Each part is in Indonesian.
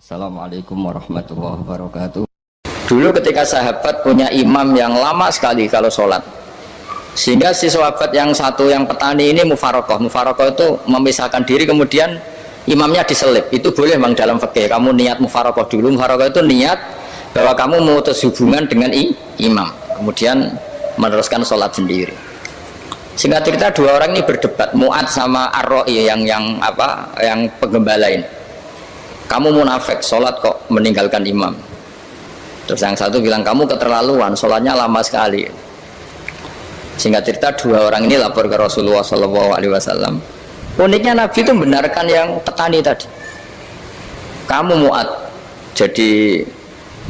Assalamualaikum warahmatullahi wabarakatuh. Dulu ketika sahabat punya imam yang lama sekali kalau sholat, sehingga si sahabat yang satu yang petani ini mufarokoh itu memisahkan diri, kemudian imamnya diselip. Itu boleh memang dalam fikih. Kamu niat mufarokoh dulu. Mufarokoh itu niat bahwa kamu memutus hubungan dengan imam, kemudian meneruskan sholat sendiri. Singkat cerita, dua orang ini berdebat, Mu'ad sama Ar-Ra'i yang penggembala ini. Kamu munafik, sholat kok meninggalkan imam. Terus yang satu bilang, kamu keterlaluan, sholatnya lama sekali. Singkat cerita, dua orang ini lapor ke Rasulullah SAW. Uniknya Nabi itu membenarkan yang petani tadi. Kamu Mu'ad jadi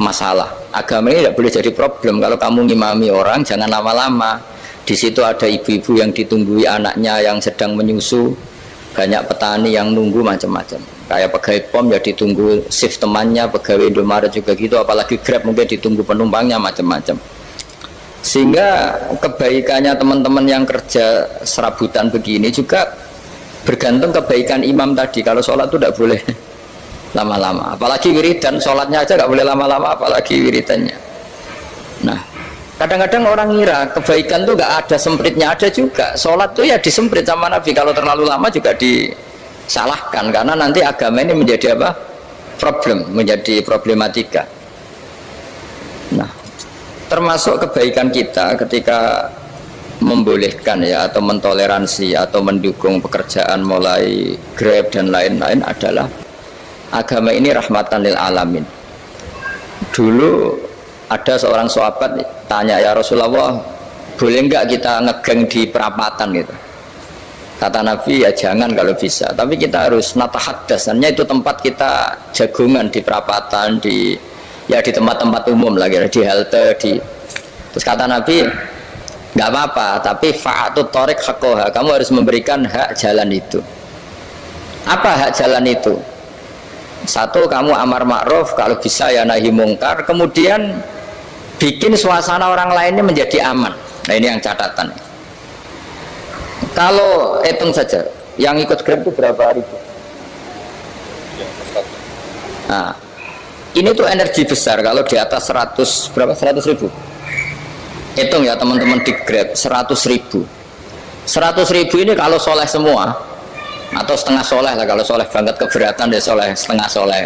masalah. Agama ini tidak boleh jadi problem. Kalau kamu ngimami orang, jangan lama-lama. Di situ ada ibu-ibu yang ditunggui anaknya yang sedang menyusu, banyak petani yang nunggu macam-macam. Kayak pegawai POM ya ditunggu shift temannya, pegawai Indomaret juga gitu, apalagi Grab mungkin ditunggu penumpangnya macam-macam. Sehingga kebaikannya teman-teman yang kerja serabutan begini juga bergantung kebaikan imam tadi. Kalau sholat itu tidak boleh lama-lama, apalagi wiridan, sholatnya aja nggak boleh lama-lama, apalagi wiridannya. Nah, kadang-kadang orang ngira kebaikan tuh nggak ada sempritnya, ada juga. Sholat tuh ya disemprit sama Nabi, kalau terlalu lama juga disalahkan, karena nanti agama ini menjadi apa? Problem, menjadi problematika. Nah, termasuk kebaikan kita ketika membolehkan ya, atau mentoleransi atau mendukung pekerjaan mulai Grab dan lain-lain adalah agama ini rahmatan lil alamin. Dulu ada seorang sahabat tanya, ya Rasulullah, boleh enggak kita ngegeng di perapatan gitu? Kata Nabi, ya jangan kalau bisa, tapi kita harus natahaddas, hanya itu tempat kita jagungan di perapatan, di tempat-tempat umum lagi, di halte, terus kata Nabi, nggak apa-apa, tapi fa'atut thoriq haqqaha, kamu harus memberikan hak jalan itu. Apa hak jalan itu? Satu, kamu amar ma'ruf, kalau bisa ya nahi mungkar, kemudian bikin suasana orang lainnya menjadi aman. Nah, ini yang catatan. Kalau hitung saja, yang ikut Grab itu berapa ribu? Nah, ini tuh energi besar. Kalau di atas 100 berapa? 100 ribu. Hitung ya teman-teman di Grab, 100 ribu. 100 ribu ini kalau soleh semua, atau setengah soleh lah, kalau soleh banget keberatan ya soleh, setengah soleh.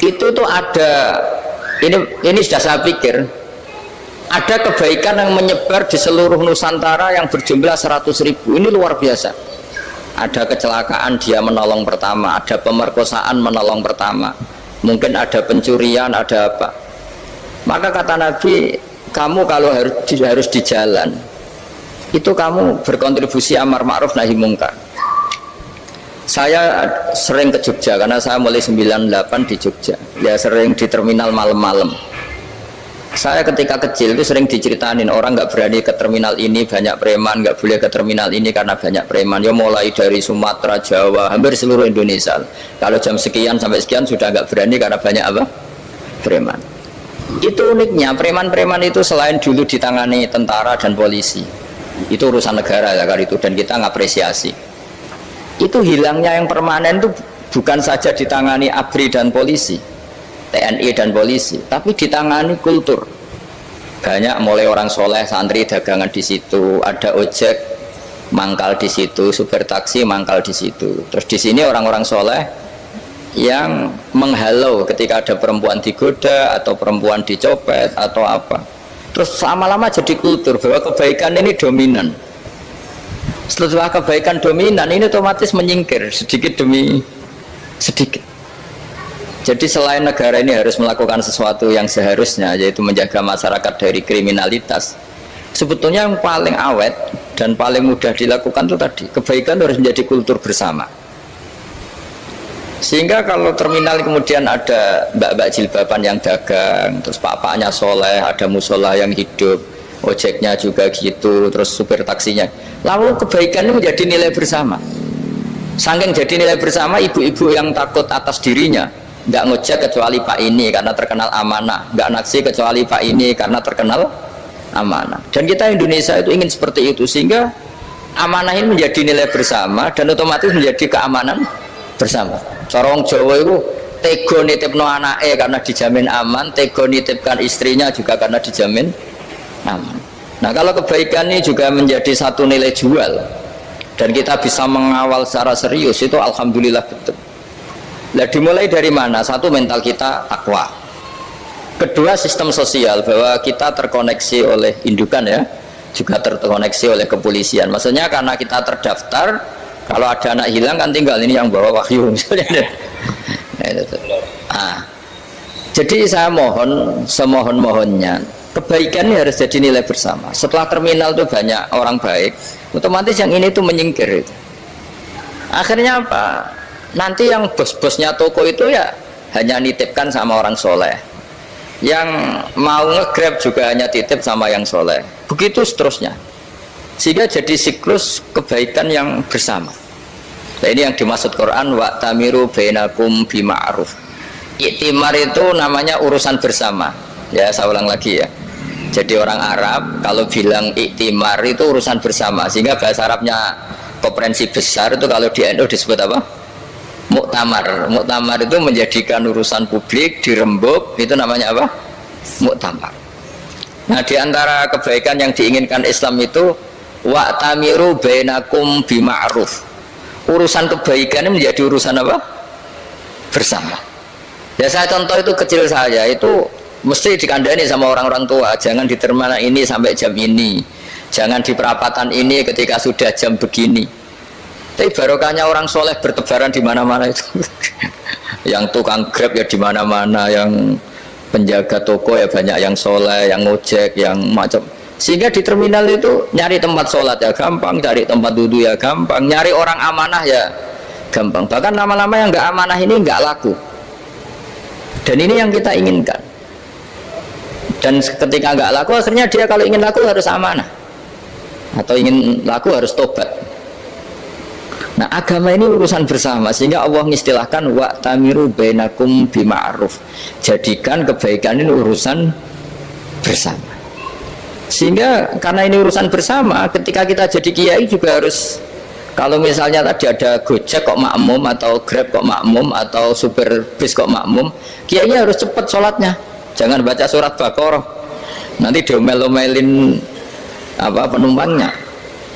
Itu tuh ada, ini sudah saya pikir, ada kebaikan yang menyebar di seluruh Nusantara yang berjumlah 100 ribu. Ini luar biasa. Ada kecelakaan, dia menolong pertama, ada pemerkosaan, menolong pertama, mungkin ada pencurian, ada apa. Maka kata Nabi, kamu kalau harus di jalan, itu kamu berkontribusi amar ma'ruf nahi mungkar. Saya sering ke Jogja karena saya mulai 98 di Jogja, ya sering di terminal malam-malam. Saya ketika kecil itu sering diceritain, orang nggak berani ke terminal ini banyak preman, nggak boleh ke terminal ini karena banyak preman. Ya mulai dari Sumatera, Jawa, hampir seluruh Indonesia. Kalau jam sekian sampai sekian sudah nggak berani karena banyak apa? Preman. Itu uniknya, preman-preman itu selain dulu ditangani tentara dan polisi, itu urusan negara ya kali itu, dan kita ngapresiasi. Itu hilangnya yang permanen itu bukan saja ditangani ABRI dan polisi, TNI dan polisi, tapi ditangani kultur. Banyak mulai orang soleh, santri dagangan di situ, ada ojek mangkal di situ, supir taksi mangkal di situ. Terus di sini orang-orang soleh yang menghalau ketika ada perempuan digoda atau perempuan dicopet atau apa. Terus lama-lama jadi kultur bahwa kebaikan ini dominan. Setelah kebaikan dominan ini otomatis menyingkir sedikit demi sedikit. Jadi selain negara ini harus melakukan sesuatu yang seharusnya, yaitu menjaga masyarakat dari kriminalitas, sebetulnya yang paling awet dan paling mudah dilakukan itu tadi, kebaikan harus menjadi kultur bersama. Sehingga kalau terminal kemudian ada mbak-mbak jilbaban yang dagang, terus pak-paknya soleh, ada musola yang hidup, ojeknya juga gitu, terus supir taksinya, lalu kebaikan ini menjadi nilai bersama. Saking jadi nilai bersama, ibu-ibu yang takut atas dirinya nggak ngojek kecuali pak ini karena terkenal amanah, nggak naksi kecuali pak ini karena terkenal amanah. Dan kita Indonesia itu ingin seperti itu, sehingga amanah ini menjadi nilai bersama dan otomatis menjadi keamanan bersama. Corong Jawa itu tego nitipno anake karena dijamin aman, tego nitipkan istrinya juga karena dijamin aman. Nah kalau kebaikan ini juga menjadi satu nilai jual dan kita bisa mengawal secara serius, itu alhamdulillah betul. Nah dimulai dari mana? Satu, mental kita takwa. Kedua, sistem sosial, bahwa kita terkoneksi oleh indukan ya, juga terkoneksi oleh kepolisian. Maksudnya karena kita terdaftar, kalau ada anak hilang kan tinggal ini yang bawa wahyu misalnya. Nah, jadi saya mohon, semohon-mohonnya, kebaikan ini harus jadi nilai bersama. Setelah terminal itu banyak orang baik, otomatis yang ini tuh menyingkir itu. Akhirnya apa? Nanti yang bos-bosnya toko itu ya hanya nitipkan sama orang soleh, yang mau nge-grab juga hanya titip sama yang soleh, begitu seterusnya, sehingga jadi siklus kebaikan yang bersama. Nah ini yang dimaksud Quran, wa tamiru bainakum bima'ruf. Iktimar itu namanya urusan bersama ya, saya ulang lagi ya. Jadi orang Arab kalau bilang iktimar itu urusan bersama, sehingga bahasa Arabnya konferensi besar itu kalau di NU disebut apa? Muktamar. Muktamar itu menjadikan urusan publik dirembuk, itu namanya apa? Muktamar. Nah diantara kebaikan yang diinginkan Islam itu wa tamiru bainakum bima'ruf. Urusan kebaikan ini menjadi urusan apa? Bersama. Ya saya contoh itu kecil saja, itu mesti dikandani sama orang-orang tua, jangan di terminal ini sampai jam ini, jangan di perapatan ini ketika sudah jam begini. Tapi barokahnya orang soleh bertebaran di mana-mana itu. Yang tukang grab ya di mana-mana, yang penjaga toko ya banyak yang soleh, yang ngojek, yang macam. Sehingga di terminal itu nyari tempat sholat ya gampang, cari tempat duduk ya gampang, nyari orang amanah ya gampang. Bahkan lama-lama yang nggak amanah ini nggak laku. Dan ini yang kita inginkan. Dan ketika nggak laku, akhirnya dia kalau ingin laku harus amanah, atau ingin laku harus tobat. Nah agama ini urusan bersama, sehingga Allah mengistilahkan wa tamiru bainakum bima'ruf. Jadikan kebaikan ini urusan bersama. Sehingga karena ini urusan bersama, ketika kita jadi kiai juga harus, kalau misalnya tadi ada Gojek kok makmum, atau Grab kok makmum, atau super bis kok makmum, kiainya harus cepat sholatnya, jangan baca surat Baqarah nanti diomel-omelin apa penumpangnya.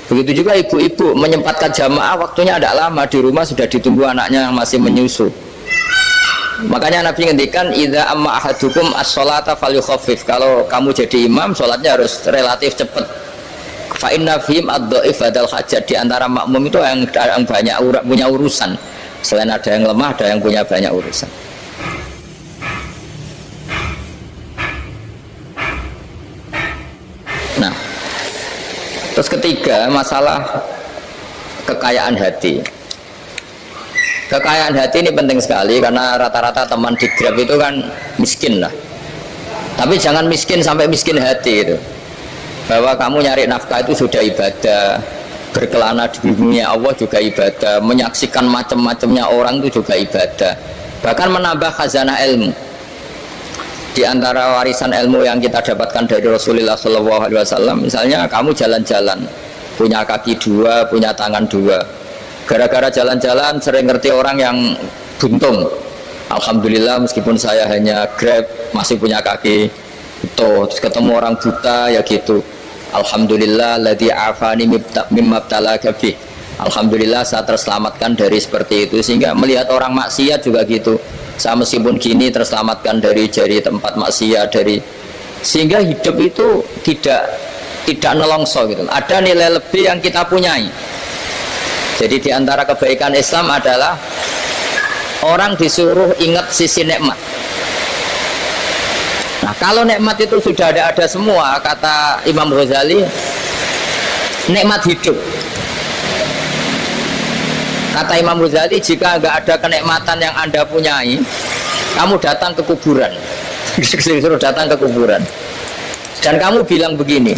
Begitu juga ibu-ibu menyempatkan jamaah, waktunya ada lama, di rumah sudah ditunggu anaknya yang masih menyusu. Makanya Nabi ngendikan idza amma ahadukum as-sholata falyukhaffif. Kalau kamu jadi imam, sholatnya harus relatif cepat. Fa inna fihim ad-dhaif badal hajat. Di antara makmum itu yang banyak punya urusan. Selain ada yang lemah, ada yang punya banyak urusan. Nah, terus ketiga, masalah kekayaan hati. Kekayaan hati ini penting sekali, karena rata-rata teman di Grab itu kan miskin lah. Tapi jangan miskin sampai miskin hati itu. Bahwa kamu nyari nafkah itu sudah ibadah, berkelana di dunia Allah juga ibadah, menyaksikan macam-macamnya orang itu juga ibadah. Bahkan menambah khazanah ilmu. Di antara warisan ilmu yang kita dapatkan dari Rasulullah SAW, misalnya kamu jalan-jalan, punya kaki dua, punya tangan dua. Gara-gara jalan-jalan sering ngerti orang yang buntung. Alhamdulillah meskipun saya hanya Grab masih punya kaki itu. Terus ketemu orang buta ya gitu. Alhamdulillah ladzi afani mimma btalaka bih. Alhamdulillah saya terselamatkan dari seperti itu. Sehingga melihat orang maksiat juga gitu. Saya meskipun gini terselamatkan dari tempat maksiat, sehingga hidup itu tidak nelongso gitu. Ada nilai lebih yang kita punyai. Jadi diantara kebaikan Islam adalah orang disuruh ingat sisi nikmat. Nah kalau nikmat itu sudah ada semua, kata Imam Ghazali, nikmat hidup. Kata Imam Ghazali, jika nggak ada kenikmatan yang Anda punyai, kamu datang ke kuburan. Disuruh datang ke kuburan. Dan kamu bilang begini,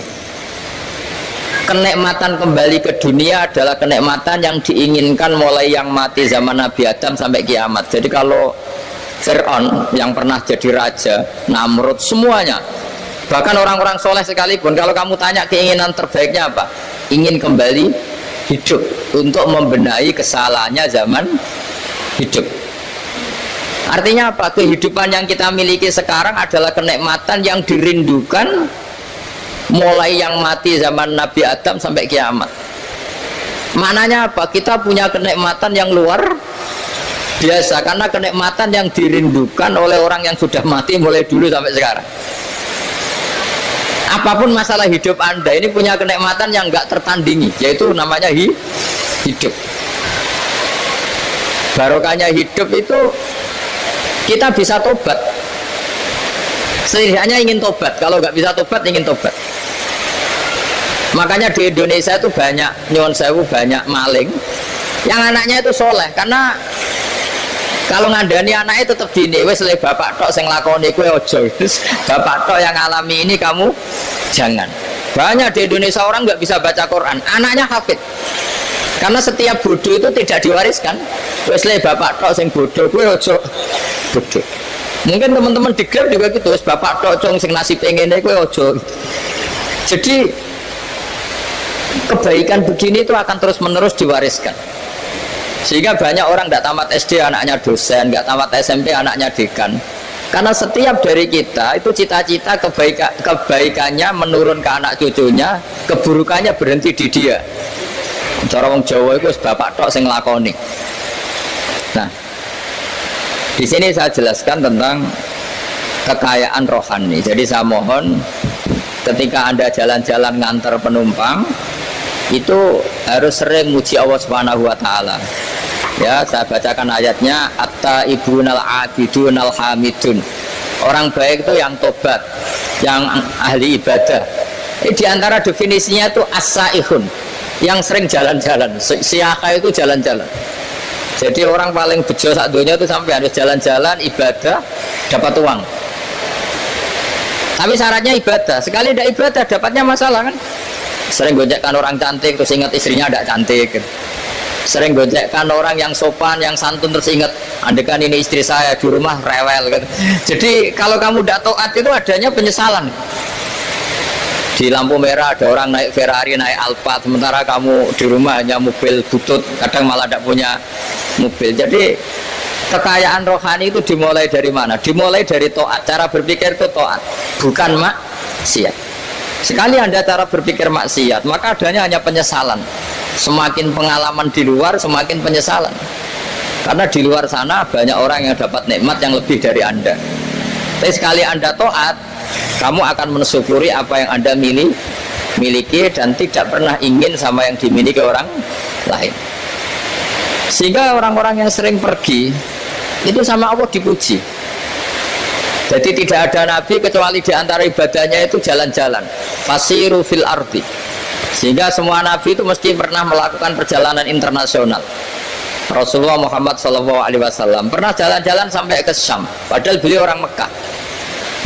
kenikmatan kembali ke dunia adalah kenikmatan yang diinginkan mulai yang mati zaman Nabi Adam sampai kiamat. Jadi kalau Fir'aun yang pernah jadi raja, Namrud, semuanya, bahkan orang-orang soleh sekalipun, kalau kamu tanya keinginan terbaiknya apa? Ingin kembali hidup untuk membenahi kesalahannya zaman hidup. Artinya apa? Kehidupan yang kita miliki sekarang adalah kenikmatan yang dirindukan mulai yang mati zaman Nabi Adam sampai kiamat. Maknanya apa? Kita punya kenikmatan yang luar biasa karena kenikmatan yang dirindukan oleh orang yang sudah mati mulai dulu sampai sekarang. Apapun masalah hidup Anda ini punya kenikmatan yang nggak tertandingi, yaitu namanya hidup. Barokahnya hidup itu kita bisa tobat. Setidaknya ingin tobat. Kalau nggak bisa tobat, ingin tobat. Makanya di Indonesia itu banyak nyuwun sewu, banyak maling yang anaknya itu soleh, karena kalau ngandani anaknya tetap gini, wes le bapak tok sing lakoni kowe ojo, bapak tok yang alami ini kamu jangan. Banyak di Indonesia orang nggak bisa baca Quran, anaknya hafid, karena setiap bodoh itu tidak diwariskan. Wes le bapak tok sing bodoh kowe ojo bodoh. Mungkin teman-teman di Grab juga gitu, wes bapak tok cong sing nasib ngene kowe ojo. Jadi kebaikan begini itu akan terus-menerus diwariskan, sehingga banyak orang tidak tamat SD anaknya dosen, nggak tamat SMP anaknya dekan, karena setiap dari kita itu cita-cita kebaikannya menurun ke anak cucunya, keburukannya berhenti di dia. Cara wong Jawa itu bapak tok sing nglakoni. Nah, di sini saya jelaskan tentang kekayaan rohani. Jadi saya mohon ketika Anda jalan-jalan ngantar penumpang itu harus sering muji Allah Subhanahu wa taala. Ya, saya bacakan ayatnya, at-taibunal abidunal hamidun. Orang baik itu yang tobat, yang ahli ibadah. Di antara definisinya itu as-saihun, yang sering jalan-jalan. Siaka itu jalan-jalan. Jadi orang paling bejo sak dunia itu sampai harus jalan-jalan ibadah dapat uang. Tapi syaratnya ibadah. Sekali tidak ibadah dapatnya masalah kan? Sering gojekkan orang cantik terus ingat istrinya tidak cantik. Sering gojekkan orang yang sopan, yang santun terus ingat andekan ini istri saya di rumah rewel gitu. Jadi kalau kamu tidak taat itu adanya penyesalan. Di lampu merah ada orang naik Ferrari, naik Alphard, sementara kamu di rumah hanya mobil butut, kadang malah tidak punya mobil. Jadi kekayaan rohani itu dimulai dari mana? Dimulai dari taat. Cara berpikir itu taat, bukan maksiat. Sekali Anda cara berpikir maksiat, maka adanya hanya penyesalan. Semakin pengalaman di luar, semakin penyesalan. Karena di luar sana banyak orang yang dapat nikmat yang lebih dari Anda. Tapi sekali Anda taat, kamu akan mensyukuri apa yang Anda miliki dan tidak pernah ingin sama yang dimiliki orang lain. Sehingga orang-orang yang sering pergi itu sama Allah dipuji. Jadi tidak ada nabi kecuali di antara ibadahnya itu jalan-jalan. Fasiru fil ardi. Sehingga semua nabi itu mesti pernah melakukan perjalanan internasional. Rasulullah Muhammad SAW pernah jalan-jalan sampai ke Syam, padahal beliau orang Mekah.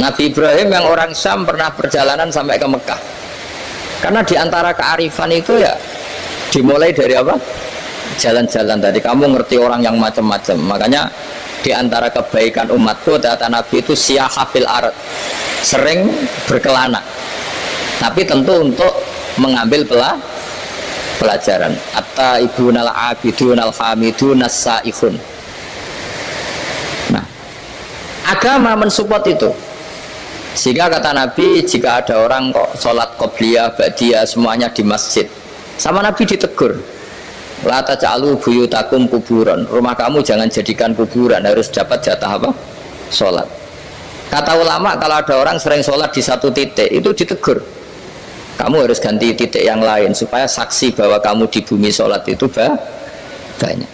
Nabi Ibrahim yang orang Syam pernah perjalanan sampai ke Mekah. Karena di antara kearifan itu ya dimulai dari apa? Jalan-jalan tadi. Kamu ngerti orang yang macam-macam. Makanya di antara kebaikan umatku kata Nabi itu siyaha fil ard, sering berkelana, tapi tentu untuk mengambil pelajaran. At-taibunal abidunal hamidun as-saihun. Nah, agama mensupport itu. Sehingga kata Nabi, jika ada orang kok sholat qobliyah, ba'diyah semuanya di masjid, sama Nabi ditegur, la taj'alu buyutakum kuburan, rumah kamu jangan jadikan kuburan, harus dapat jatah apa? Sholat. Kata ulama, kalau ada orang sering sholat di satu titik, itu ditegur, kamu harus ganti titik yang lain supaya saksi bahwa kamu di bumi sholat itu banyak.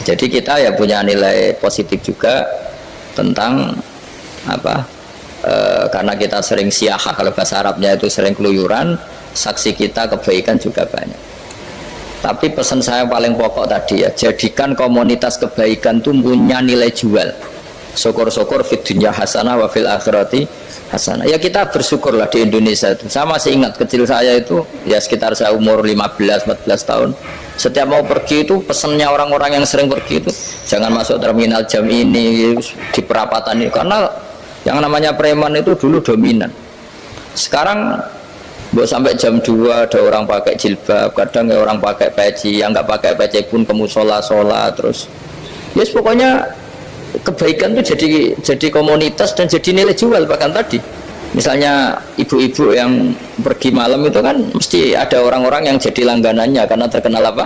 Jadi kita ya punya nilai positif juga tentang apa? Karena kita sering siyahah, kalau bahasa Arabnya itu sering keluyuran, saksi kita kebaikan juga banyak. Tapi pesan saya paling pokok tadi ya, jadikan komunitas kebaikan itu punya nilai jual. Syukur-syukur fid dunya hasanah wa fil akhirati hasanah. Ya kita bersyukurlah di Indonesia itu. Saya masih ingat kecil saya itu ya sekitar saya umur 15-14 tahun. Setiap mau pergi itu pesannya orang-orang yang sering pergi itu jangan masuk terminal jam ini di perapatan ini, karena yang namanya preman itu dulu dominan. Sekarang sampai jam 2 ada orang pakai jilbab, kadang ya orang pakai peci, yang nggak pakai peci pun ke musola sholat terus. Yes, pokoknya kebaikan itu jadi komunitas dan jadi nilai jual. Bahkan tadi misalnya ibu-ibu yang pergi malam itu kan mesti ada orang-orang yang jadi langganannya karena terkenal apa?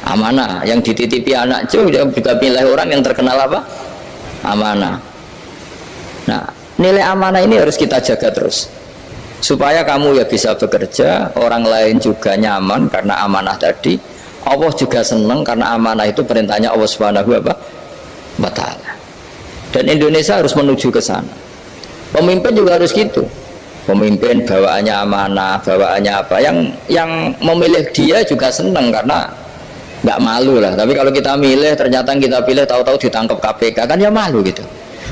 Amanah. Yang dititipi anak juga pilih orang yang terkenal apa? Amanah. Nah, nilai amanah ini harus kita jaga terus supaya kamu ya bisa bekerja, orang lain juga nyaman karena amanah tadi, Allah juga senang karena amanah itu perintahnya Allah Subhanahu wa ta'ala. Dan Indonesia harus menuju ke sana. Pemimpin juga harus gitu. Pemimpin bawaannya amanah, bawaannya apa, yang memilih dia juga senang karena nggak malu lah. Tapi kalau kita milih ternyata kita pilih tahu-tahu ditangkap KPK kan ya malu gitu.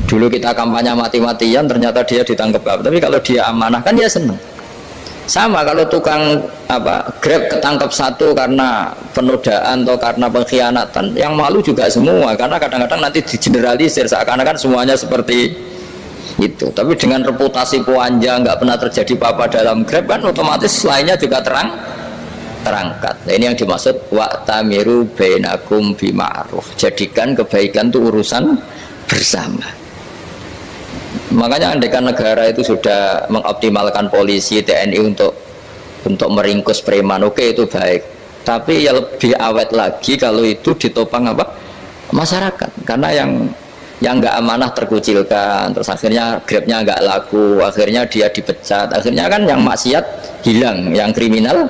Dulu kita kampanye mati-matian ternyata dia ditangkap KPK. Tapi kalau dia amanah kan dia senang. Sama kalau tukang Grab ketangkap satu karena penodaan atau karena pengkhianatan, yang malu juga semua karena kadang-kadang nanti digeneralisir seakan-akan semuanya seperti itu. Tapi dengan reputasi puanja nggak pernah terjadi apa-apa dalam Grab kan otomatis lainnya juga terangkat. Nah, ini yang dimaksud wa'tamiru bainakum bima'ruf. Jadikan kebaikan itu urusan bersama. Makanya andaikan negara itu sudah mengoptimalkan polisi, TNI untuk meringkus preman, oke itu baik. Tapi ya lebih awet lagi kalau itu ditopang masyarakat. Karena yang nggak amanah terkucilkan, terus akhirnya Grabnya nggak laku, akhirnya dia dipecat, akhirnya kan yang maksiat hilang, yang kriminal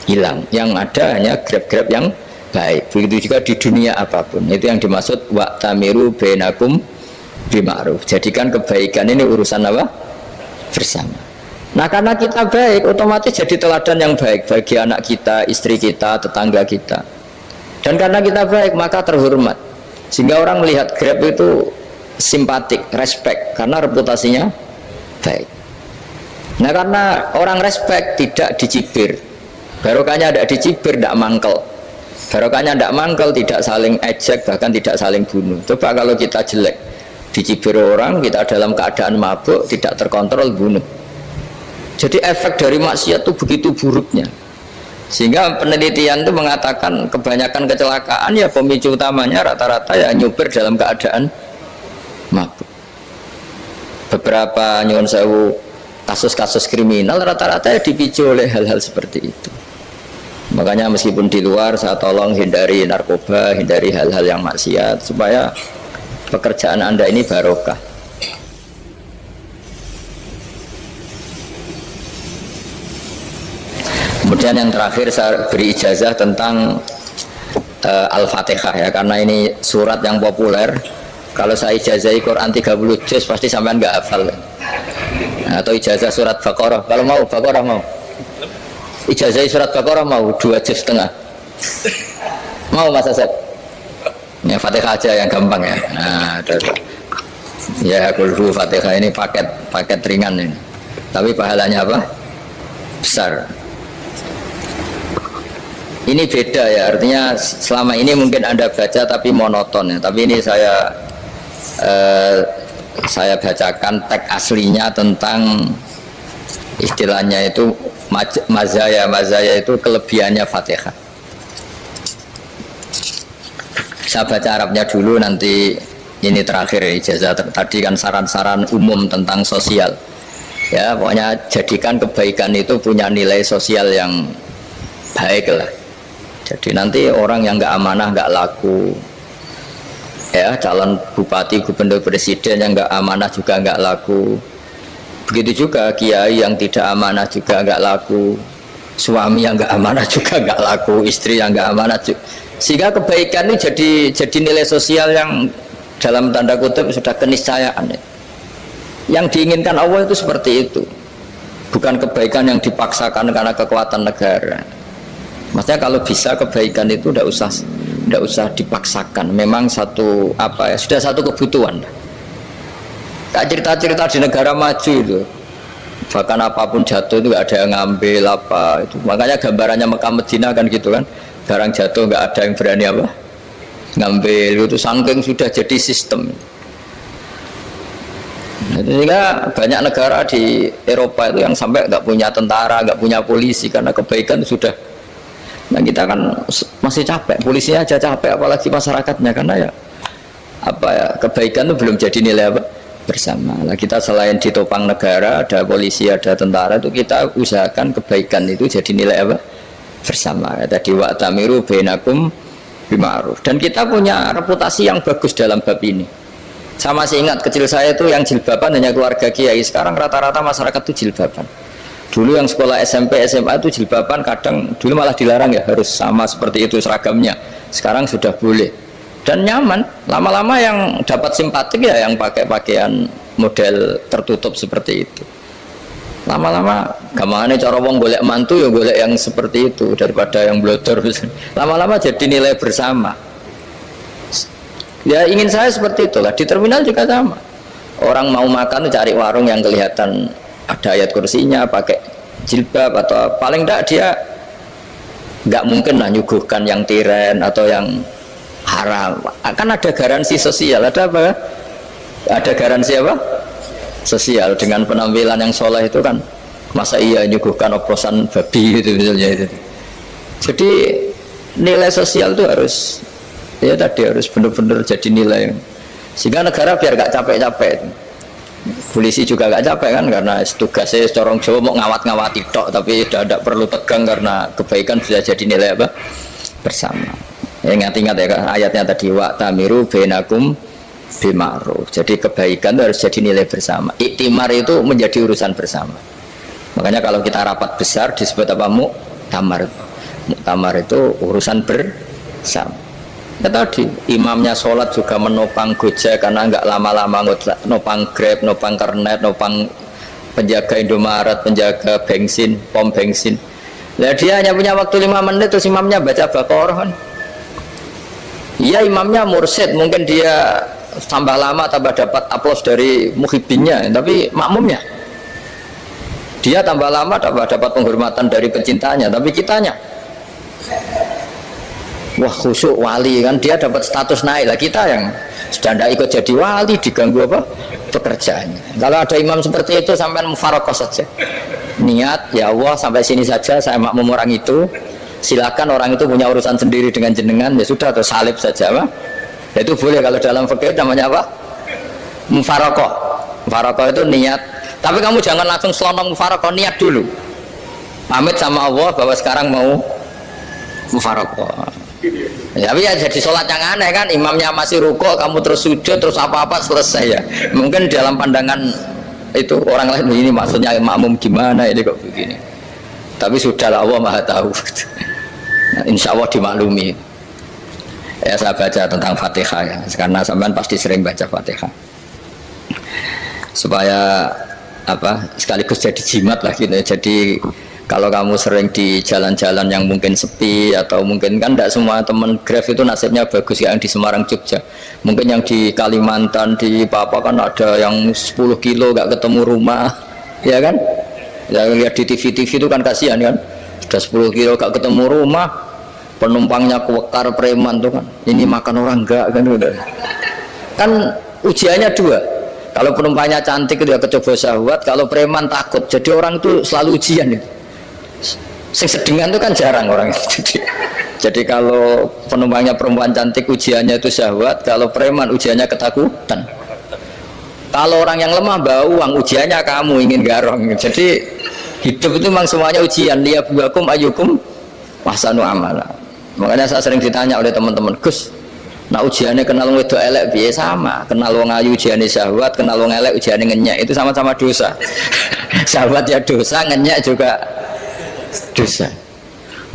hilang, yang ada hanya Grab-Grab yang baik. Begitu juga di dunia apapun. Itu yang dimaksud wa'tamiru bainakum bima'ruf. Jadikan kebaikan ini urusan bersama. Nah, karena kita baik, otomatis jadi teladan yang baik bagi anak kita, istri kita, tetangga kita. Dan karena kita baik, maka terhormat. Sehingga orang melihat Grab itu simpatik, respect, karena reputasinya baik. Nah, karena orang respect tidak dicibir. Barokahnya tidak dicibir, tidak mangkel. Barokahnya tidak mangkel, tidak saling ejek, bahkan tidak saling bunuh. Coba kalau kita jelek, dicibir orang, kita dalam keadaan mabuk, tidak terkontrol, bunuh. Jadi efek dari maksiat itu begitu buruknya. Sehingga penelitian itu mengatakan kebanyakan kecelakaan ya pemicu utamanya rata-rata ya nyupir dalam keadaan mabuk. Beberapa nyuwun sewu kasus-kasus kriminal rata-rata ya dipicu oleh hal-hal seperti itu. Makanya meskipun di luar saya tolong hindari narkoba, hindari hal-hal yang maksiat supaya pekerjaan Anda ini barokah. Kemudian yang terakhir saya beri ijazah tentang Al-Fatihah ya, karena ini surat yang populer. Kalau saya ijazahi Quran 30 juz pasti sampean nggak hafal. Atau ijazah surat Baqarah, kalau mau Baqarah mau. Ijazahi surat Baqarah mau 2 juz setengah. Mau Mas Asep? Ya Fatihah aja yang gampang ya. Nah, ya kulhu Fatihah ini paket ringan ini. Tapi pahalanya apa? Besar. Ini beda ya, artinya selama ini mungkin Anda baca tapi monoton ya. Tapi ini saya bacakan teks aslinya tentang istilahnya itu mazaya itu kelebihannya Fatihah. Saya baca Arabnya dulu, nanti ini terakhir ijazah. Tadi kan saran-saran umum tentang sosial ya, pokoknya jadikan kebaikan itu punya nilai sosial yang baik lah. Jadi nanti orang yang nggak amanah nggak laku ya, calon bupati, gubernur, presiden yang nggak amanah juga nggak laku. Begitu juga kiai yang tidak amanah juga nggak laku, suami yang nggak amanah juga nggak laku, istri yang nggak amanah juga. Sehingga kebaikan ini jadi nilai sosial yang dalam tanda kutip sudah keniscayaan. Yang diinginkan Allah itu seperti itu, bukan kebaikan yang dipaksakan karena kekuatan negara. Maksudnya kalau bisa kebaikan itu tidak usah dipaksakan. Memang sudah satu kebutuhan. Tak cerita-cerita di negara maju itu, bahkan apapun jatuh itu nggak ada yang ngambil apa itu. Makanya gambarannya Mekah Medina kan gitu kan. Barang jatuh nggak ada yang berani ngambil, itu saking sudah jadi sistem. Sehingga banyak negara di Eropa itu yang sampai nggak punya tentara, nggak punya polisi karena kebaikan sudah. Nah kita kan masih capek, polisinya aja capek, apalagi masyarakatnya, karena ya apa ya, kebaikan itu belum jadi nilai apa bersama. Nah, kita selain ditopang negara, ada polisi, ada tentara, itu kita usahakan kebaikan itu jadi nilai apa bersama. Tadi wa'tamiru bainakum bima'ruf. Dan kita punya reputasi yang bagus dalam bab ini. Saya masih ingat kecil saya itu yang jilbaban hanya keluarga kiai. Sekarang rata-rata masyarakat itu jilbaban. Dulu yang sekolah SMP, SMA itu jilbaban kadang dulu malah dilarang ya, harus sama seperti itu seragamnya. Sekarang sudah boleh. Dan nyaman. Lama-lama yang dapat simpatik ya yang pakai pakaian model tertutup seperti itu. Lama-lama gamane cara wong golek mantu ya golek yang seperti itu daripada yang blodor. Lama-lama jadi nilai bersama. Ya ingin saya seperti itulah. Di terminal juga sama. Orang mau makan cari warung yang kelihatan ada ayat kursinya, pakai jilbab, atau paling tidak dia nggak mungkin lah nyuguhkan yang tiren atau yang haram. Akan ada garansi sosial. Ada apa? Ada garansi apa? Sosial. Dengan penampilan yang soleh itu kan, masa iya nyuguhkan oplosan babi gitu misalnya itu. Jadi nilai sosial itu harus, ya tadi harus benar-benar jadi nilai. Sehingga negara biar gak capek-capek. Polisi juga gak capek kan, karena tugasnya corong Jawa mau ngawat-ngawati tok, tapi tidak perlu tegang karena kebaikan bisa jadi nilai apa bersama. Ingat-ingat ya ayatnya tadi, wa'tamiru bainakum bima'ruf. Jadi kebaikan itu harus jadi nilai bersama. Iktimar itu menjadi urusan bersama. Makanya kalau kita rapat besar disebut apa? Muktamar. Muktamar itu urusan bersama. Ya tadi imamnya sholat juga menopang Gojek karena nggak lama-lama nopang Grab, nopang Kernet, nopang penjaga Indomaret, penjaga bensin, pom bensin. Nah dia hanya punya waktu 5 menit terus imamnya baca Baqarah. Iya imamnya mursyid, mungkin dia tambah lama tambah dapat aplaus dari muhibbinnya, tapi makmumnya dia tambah lama tambah dapat penghormatan dari pecintanya, tapi kitanya wah khusyuk wali kan, dia dapat status naik lah. Kita yang sudah tidak ikut jadi wali diganggu apa pekerjaannya. Kalau ada imam seperti itu sampai mufarokoh saja, niat ya Allah sampai sini saja saya makmum orang itu, silakan orang itu punya urusan sendiri dengan jenengan, ya sudah, atau salib saja apa ya, itu boleh. Kalau dalam fikih namanya apa mufarokoh. Mufarokoh itu niat, tapi kamu jangan langsung selonong mufarokoh, niat dulu pamit sama Allah bahwa sekarang mau mufarokoh. Ya, tapi ya jadi sholat yang aneh kan, imamnya masih rukuk, kamu terus sujud, terus apa-apa selesai ya. Mungkin dalam pandangan itu orang lain ini maksudnya makmum gimana ini kok begini. Tapi sudahlah, Allah Maha tahu. Nah, insya Allah dimaklumi. Ya saya baca tentang Fatihah ya, karena sampean pasti sering baca Fatihah. Supaya apa? Sekaligus jadi jimat lah gitu. Jadi kalau kamu sering di jalan-jalan yang mungkin sepi, atau mungkin kan tidak semua teman Grab itu nasibnya bagus yang di Semarang Jogja, mungkin yang di Kalimantan di Papua kan ada yang 10 kilo gak ketemu rumah ya kan, yang lihat di TV-TV itu kan kasihan kan, sudah 10 kilo gak ketemu rumah, penumpangnya kewekar preman tuh kan, ini makan orang enggak kan, udah kan ujiannya dua. Kalau penumpangnya cantik itu ya kecoba syahwat, kalau preman takut. Jadi orang itu selalu ujian itu. Sing sedengan itu kan jarang orang itu. Jadi kalau penumpangnya perempuan cantik ujiannya itu syahwat, kalau preman ujiannya ketakutan. Kalau orang yang lemah bau uang ujiannya kamu ingin garong. Jadi hidup itu memang semuanya ujian. Dia buakum ayukum ahsanu amala. Makanya saya sering ditanya oleh teman-teman, Gus, nah ujiannya kenal wong wedok elek piye? Sama. Kenal wong ayu ujiannya syahwat, kenal wong elek ujiannya ngenyek, itu sama-sama dosa. Syahwat ya dosa, ngenyek juga dosa.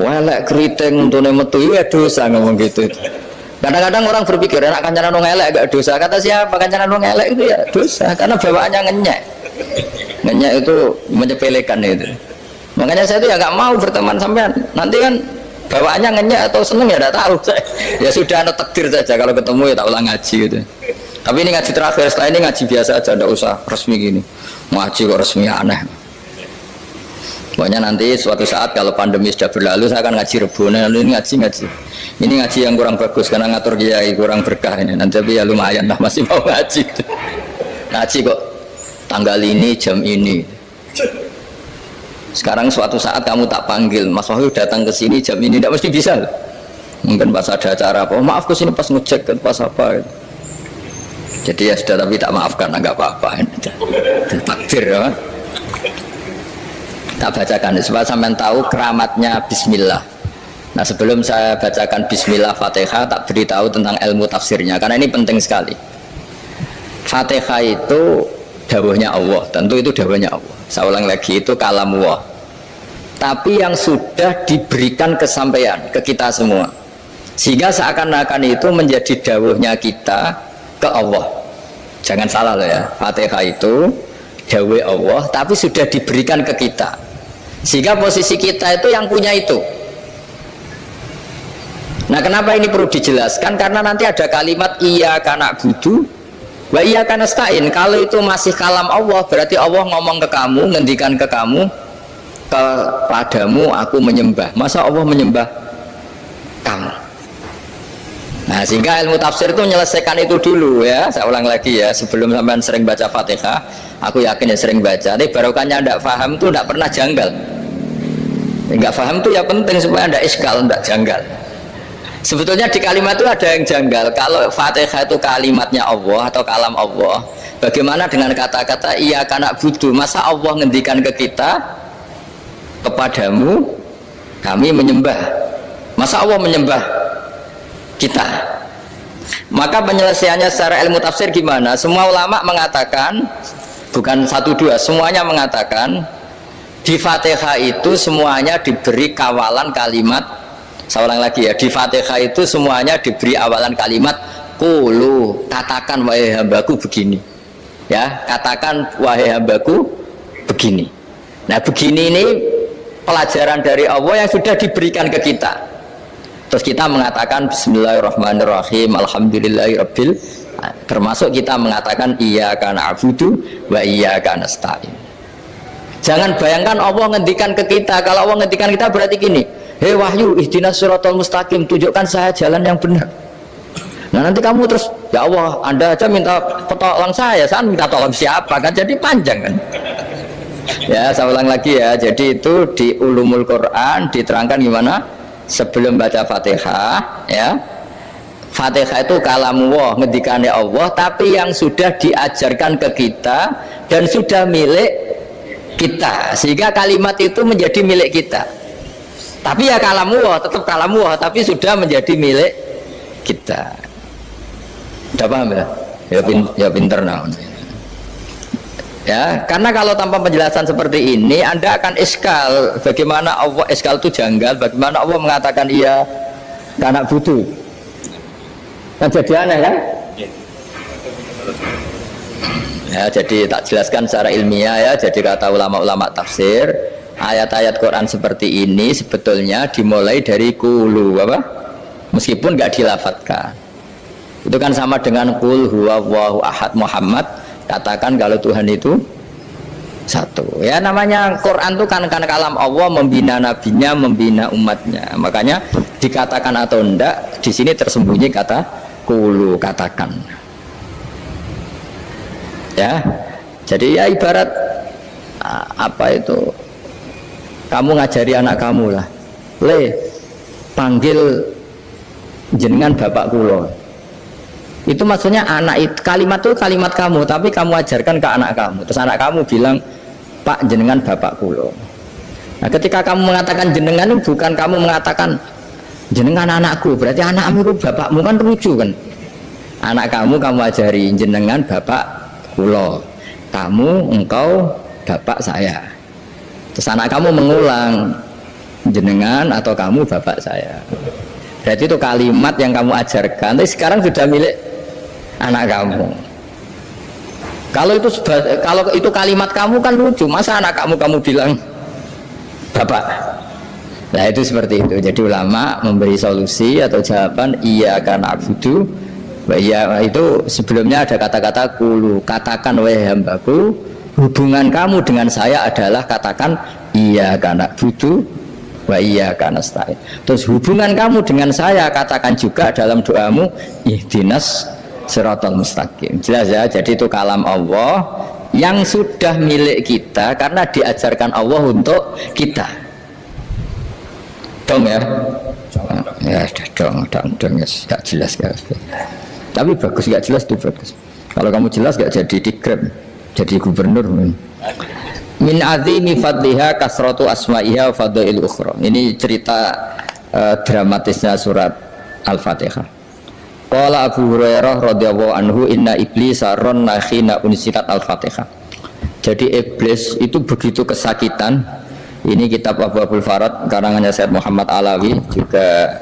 Welek keriting untuk metu ya dosa, ngomong gitu. Kadang-kadang orang berpikir enak kancanan wong elek gak dosa. Kata siapa kancanan wong elek itu ya dosa, karena bawaannya ngenyek. Ngenyek itu menyepelekan itu. Makanya saya itu ya gak mau berteman sampean. Nanti kan bawaannya ngenyek atau seneng ya tidak tahu. Ya sudah, ada takdir saja, kalau ketemu ya tak ulang ngaji gitu. Tapi ini ngaji terakhir, setelah ini ngaji biasa aja, tidak usah resmi gini. Ngaji kok resmi aneh. Pokoknya nanti suatu saat kalau pandemi sudah berlalu saya akan ngaji Rebona, ini ngaji. Ini ngaji yang kurang bagus karena ngatur kiai kurang berkah ini. Nanti tapi ya lumayan lah, masih mau ngaji. Ngaji kok tanggal ini jam ini. Sekarang suatu saat kamu tak panggil, Mas Wahyu datang ke sini jam ini, tidak mesti bisa. Mungkin pas ada acara apa, oh, maaf ke sini pas ngecek pas apa. Jadi ya sudah, tapi tak maafkan, enggak apa-apa. Takdir ya. Tak bacakan supaya sampean tahu keramatnya bismillah. Nah, sebelum saya bacakan bismillah Fatihah, tak beritahu tentang ilmu tafsirnya karena ini penting sekali. Fatihah itu dawuhnya Allah, tentu itu dawuhnya Allah. Saya ulang lagi, itu kalam Allah. Tapi yang sudah diberikan kesampaian ke kita semua. Sehingga seakan-akan itu menjadi dawuhnya kita ke Allah. Jangan salah loh ya, Fatihah itu dawuh Allah tapi sudah diberikan ke kita. Sehingga posisi kita itu yang punya itu. Nah, kenapa ini perlu dijelaskan? Karena nanti ada kalimat iyyaka na'budu wa iyyaka nasta'in. Kalau itu masih kalam Allah, berarti Allah ngomong ke kamu, ngendikan ke kamu, kepadamu aku menyembah. Masa Allah menyembah kamu? Nah, sehingga ilmu tafsir itu menyelesaikan itu dulu ya. Saya ulang lagi ya, sebelum sampean sering baca Fatihah, aku yakin ya sering baca. Tapi barokahnya tidak paham itu tidak pernah janggal. Enggak paham itu ya penting supaya tidak iskal, tidak janggal. Sebetulnya di kalimat itu ada yang janggal. Kalau Fatihah itu kalimatnya Allah atau kalam Allah, bagaimana dengan kata-kata iyyaka na'budu? Masa Allah ngendikan ke kita, kepadamu kami menyembah? Masa Allah menyembah kita? Maka penyelesaiannya secara ilmu tafsir gimana? Semua ulama mengatakan, bukan satu dua, semuanya mengatakan di Fatihah itu semuanya diberi kawalan kalimat. Saya ulang lagi ya, di Fatihah itu semuanya diberi awalan kalimat qulu, katakan wahai hambaku begini ya, katakan wahai hambaku begini. Nah, begini ini pelajaran dari Allah yang sudah diberikan ke kita. Terus kita mengatakan bismillahirrahmanirrahim, alhamdulillahirabbil, termasuk kita mengatakan iyyaka na'budu wa iyyaka nasta'in. Jangan bayangkan Allah ngendikan ke kita. Kalau Allah ngendikan kita berarti gini, hei wahyu ihdinas siratal mustaqim, tunjukkan saya jalan yang benar. Nah, nanti kamu terus, ya Allah, Anda aja minta tolong saya minta tolong siapa kan, jadi panjang kan. Ya, saya ulang lagi ya, jadi itu di ulumul Quran diterangkan gimana sebelum baca Fatihah ya. Fatihah itu kalamullah, ngendikannya Allah, tapi yang sudah diajarkan ke kita dan sudah milik kita, sehingga kalimat itu menjadi milik kita. Tapi ya kalamullah, tetap kalamullah, tapi sudah menjadi milik kita. Udah paham ya? Ya pinter nah. Ya, karena kalau tanpa penjelasan seperti ini, Anda akan iskal. Bagaimana Allah, iskal itu janggal. Bagaimana Allah mengatakan iya karena butuh? Kan jadi aneh kan? Ya, jadi tak jelaskan secara ilmiah ya. Jadi kata ulama-ulama tafsir, ayat-ayat Quran seperti ini sebetulnya dimulai dari qulu apa? Meskipun nggak dilafatkan. Itu kan sama dengan qul huwallahu ahad Muhammad, katakan kalau Tuhan itu satu. Ya, namanya Quran itu kan kalam Allah, membina nabinya, membina umatnya. Makanya dikatakan atau enggak, di sini tersembunyi kata qulu, katakan. Ya, jadi ya ibarat apa itu, kamu ngajari anak kamu lah, le panggil jenengan bapak kulo, itu maksudnya anak itu, kalimat itu kalimat kamu, tapi kamu ajarkan ke anak kamu. Terus anak kamu bilang, pak jenengan bapak kulo. Nah, ketika kamu mengatakan jenengan, bukan kamu mengatakan jenengan anakku, berarti anakmu itu bapakmu, kan lucu kan. Anak kamu ajari jenengan bapak kulo, kamu engkau bapak saya. Terus anak kamu mengulang, jenengan atau kamu bapak saya. Berarti itu kalimat yang kamu ajarkan, tapi sekarang sudah milik anak kamu. Kalau itu kalimat kamu kan lucu, masa anak kamu bilang bapak. Nah, itu seperti itu. Jadi ulama memberi solusi atau jawaban iyyaka na'budu wa iya, itu sebelumnya ada kata-kata qulu, katakan wahai hambaku, hubungan kamu dengan saya adalah katakan iyyaka na'budu wa iyyaka nasta'in. Terus hubungan kamu dengan saya katakan juga dalam doamu ihdinas siratal mustaqim. Jelas ya, jadi itu kalam Allah yang sudah milik kita karena diajarkan Allah untuk kita. Dong ya? Ya, dong ya, gak jelas ya. Tapi bagus, gak jelas itu bagus. Kalau kamu jelas gak jadi dikrep, jadi gubernur. Min azimi fadliha kasratu asma'iha wa fadail ukhra. Ini cerita dramatisnya surat Al-Fatihah. Qala Abu Hurairah radhiyallahu anhu inna iblisa ranna khina unsirat Al-Fatihah. Jadi iblis itu begitu kesakitan. Ini kitab Abu Abdul Farad karangannya Syed Muhammad Alawi, juga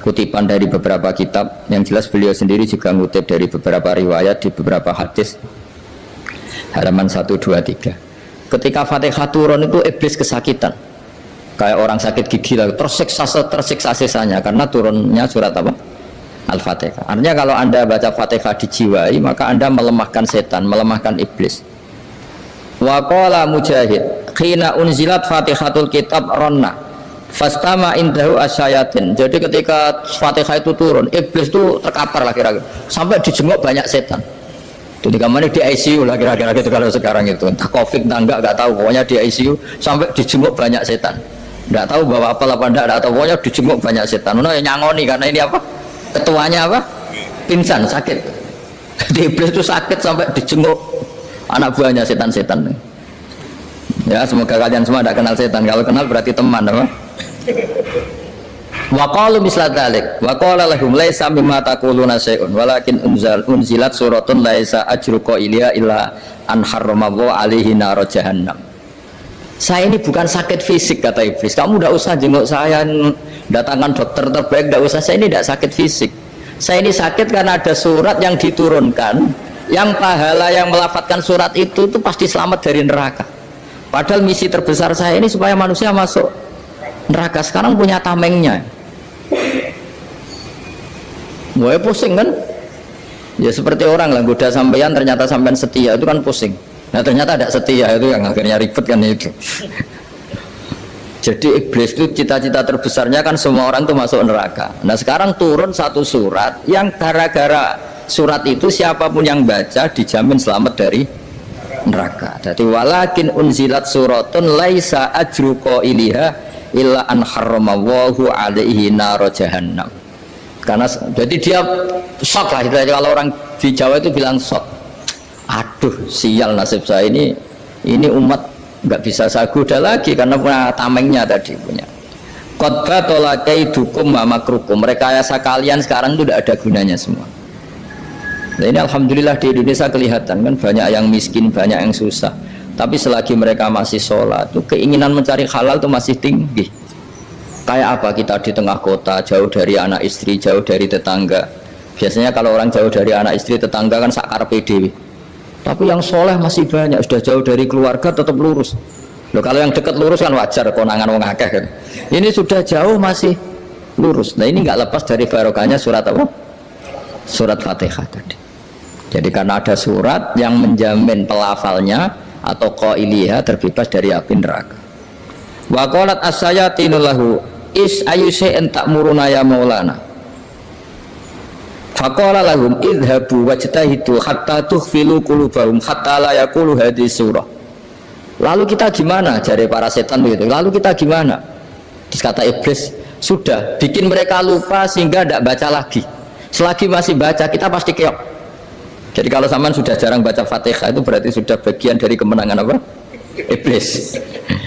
kutipan dari beberapa kitab. Yang jelas beliau sendiri juga ngutip dari beberapa riwayat di beberapa hadis. Halaman 123. Ketika Fatihah turun itu iblis kesakitan. Kayak orang sakit gigi lah, tersiksa sisanya karena turunnya surat apa? Al-Fatihah. Artinya kalau Anda baca Fatihah dijiwai, maka Anda melemahkan setan, melemahkan iblis. Wa qala Mujahid, khina unzilat Fatihatul kitab ronna fastama indahu asyayatin. Jadi ketika Fatihah itu turun, iblis itu terkapar lah kira-kira, sampai dijenguk banyak setan. Jadi kamarnya di ICU lah kira-kira gitu kalau sekarang itu. Entah Covid entah enggak tahu, pokoknya di ICU sampai dijenguk banyak setan. Enggak tahu bawa apa enggak tahu, pokoknya dijenguk banyak setan. Ono yang nyangoni karena ini apa? Ketuanya apa? Pingsan, sakit. Jadi iblis itu sakit sampai dijenguk anak buahnya setan-setan. Ya, semoga kalian semua tidak kenal setan. Kalau kenal berarti teman, apa? Wa qalu misla dzalik wa qala lahum laisa mimma taquluna syai'un walakin unzilat suratun laisa ajru qailiha illa an harramallahu alaihi nar jahannam. Saya ini bukan sakit fisik, kata iblis. Kamu tidak usah jenguk saya, datangkan dokter terbaik, tidak usah. Saya ini tidak sakit fisik. Saya ini sakit karena ada surat yang diturunkan, yang pahala yang melafadzkan surat itu pasti selamat dari neraka. Padahal misi terbesar saya ini supaya manusia masuk neraka. Sekarang punya tamengnya. Wah, pusing kan? Ya seperti orang lah, goda sampean ternyata sampean setia, itu kan pusing. Nah ternyata tidak setia, itu yang akhirnya ribet kan itu. Jadi iblis itu cita-cita terbesarnya kan semua orang itu masuk neraka. Nah sekarang turun satu surat yang gara-gara surat itu siapapun yang baca dijamin selamat dari neraka. Jadi walakin unzilat suratun laisa ajru qailiha illa an harramallahu alaihi nar jahannam. Karena jadi dia shock lah, kalau orang di Jawa itu bilang shock. Aduh, sial nasib saya ini umat nggak bisa saya goda lagi karena punya tamengnya tadi punya. Qadba tolakaidukum wa makrukum. Rekayasa kalian sekarang itu tidak ada gunanya semua. Nah, ini alhamdulillah di Indonesia kelihatan kan banyak yang miskin, banyak yang susah. Tapi selagi mereka masih sholat, tuh keinginan mencari halal itu masih tinggi. Kayak apa kita di tengah kota, jauh dari anak istri, jauh dari tetangga. Biasanya kalau orang jauh dari anak istri, tetangga kan sakar PDW. Tapi yang soleh masih banyak, sudah jauh dari keluarga tetap lurus. Loh, kalau yang dekat lurus kan wajar, konangan wong akeh kan. Ini sudah jauh masih lurus. Nah ini nggak lepas dari barokahnya surat apa? Surat Fatihah tadi. Jadi karena ada surat yang menjamin pelafalnya atau qailiha terbebas dari api neraka. Wa qalat as-sayatinu lahu is ayu syai'in ta'muruna ya maulana. Faqala lahum idhabu wajtahidu hatta tukhfilu qulubahum hatta la yaqulu hadhihi surah. Lalu kita gimana, jari para setan begitu. Lalu kita gimana? Terus kata iblis, sudah bikin mereka lupa sehingga tidak baca lagi. Selagi masih baca kita pasti keok. Jadi kalau sampean sudah jarang baca Fatihah itu berarti sudah bagian dari kemenangan apa? Iblis.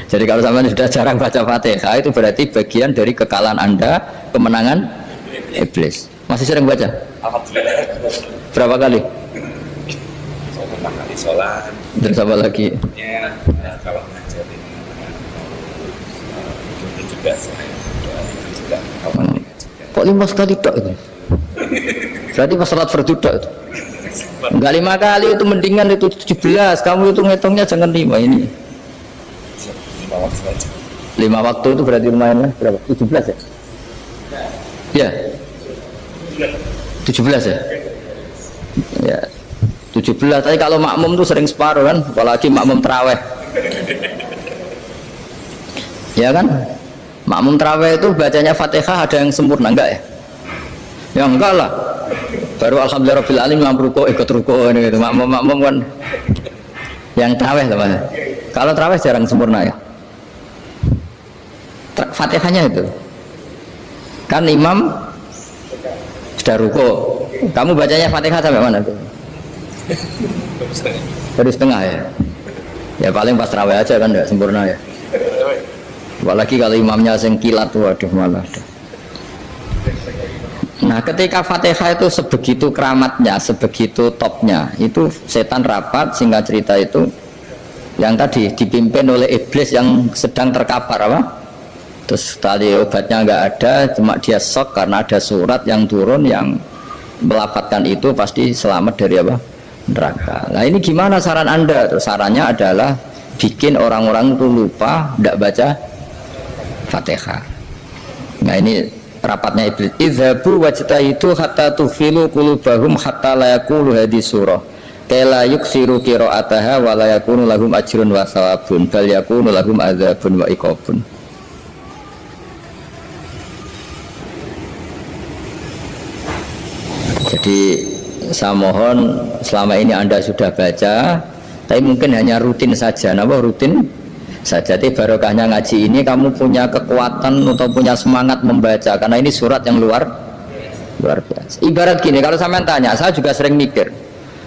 Jadi kalau sampean sudah jarang baca Fatihah itu berarti bagian dari kekalahan Anda, kemenangan iblis. Masih sering baca? Alhamdulillah. Berapa kali? Pertama kali sholat. Dan sama lagi? Ya, kalau ngajarin itu juga saya itu juga kawan juga. Kok 5 kali tok itu? Berarti pas sholat fardu tok itu? Enggak 5 kali, itu mendingan itu 17. Kamu itu ngitungnya jangan 5 ini. 5 waktu aja. 5 waktu itu berarti lumayan lah. Berapa? 17 ya? Ya. 17 ya? Ya. 17. Tapi kalau makmum tuh sering separuh kan, apalagi makmum tarawih. Ya kan? Makmum tarawih itu bacanya Fatihah ada yang sempurna enggak ya? Ya enggak lah. Baru alhamdulillah rabbil alamin mampu ruku ikut ruku gitu. Makmum kan yang tarawih teman. Kalau tarawih jarang sempurna ya. Fatihahnya itu. Kan imam sudah ruku. Kamu bacanya Fatihah sampai mana tuh? Baru setengah ya. Ya paling pas terawih aja kan enggak sempurna ya. Apalagi kalau imamnya sing kilat, waduh malah. Nah ketika Fatihah itu sebegitu keramatnya, sebegitu topnya, itu setan rapat, singkat cerita itu yang tadi dipimpin oleh iblis yang sedang terkapar apa? Terus tadi obatnya nggak ada, cuma dia shock karena ada surat yang turun yang melafatkan itu pasti selamat dari apa? Neraka. Nah ini gimana saran Anda? Terus sarannya adalah bikin orang-orang itu lupa, tidak baca Fatihah. Nah ini rapatnya iblis. Idzabu wajtahidu hatta tufilu qulubahum hatta la yaqulu hadhihi surah. Kala yuksiru qira'ataha wa la yakunu lahum ajrun wa thawabun bal yakunu lahum adzabun wa iqabun. Jadi saya mohon selama ini Anda sudah baca, tapi mungkin hanya rutin saja. Napa rutin saja? Jadi barokahnya ngaji ini kamu punya kekuatan atau punya semangat membaca, karena ini surat yang luar biasa. Ibarat gini, kalau sampean tanya, saya juga sering mikir,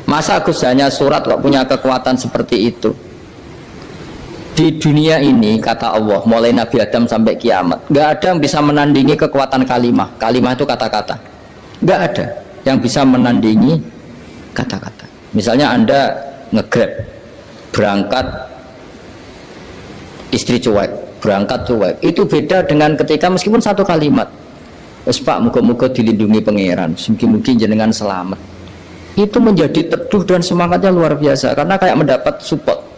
masa Gus hanya surat kok punya kekuatan seperti itu? Di dunia ini kata Allah, mulai Nabi Adam sampai kiamat, nggak ada yang bisa menandingi kekuatan kalimah. Kalimah itu kata-kata, nggak ada yang bisa menandingi kata-kata. Misalnya Anda nge-grab berangkat, istri cuek, berangkat cuek, itu beda dengan ketika meskipun satu kalimat, wes Pak, muga-muga dilindungi pangeran, mungkin jenengan selamat, itu menjadi teduh dan semangatnya luar biasa karena kayak mendapat support.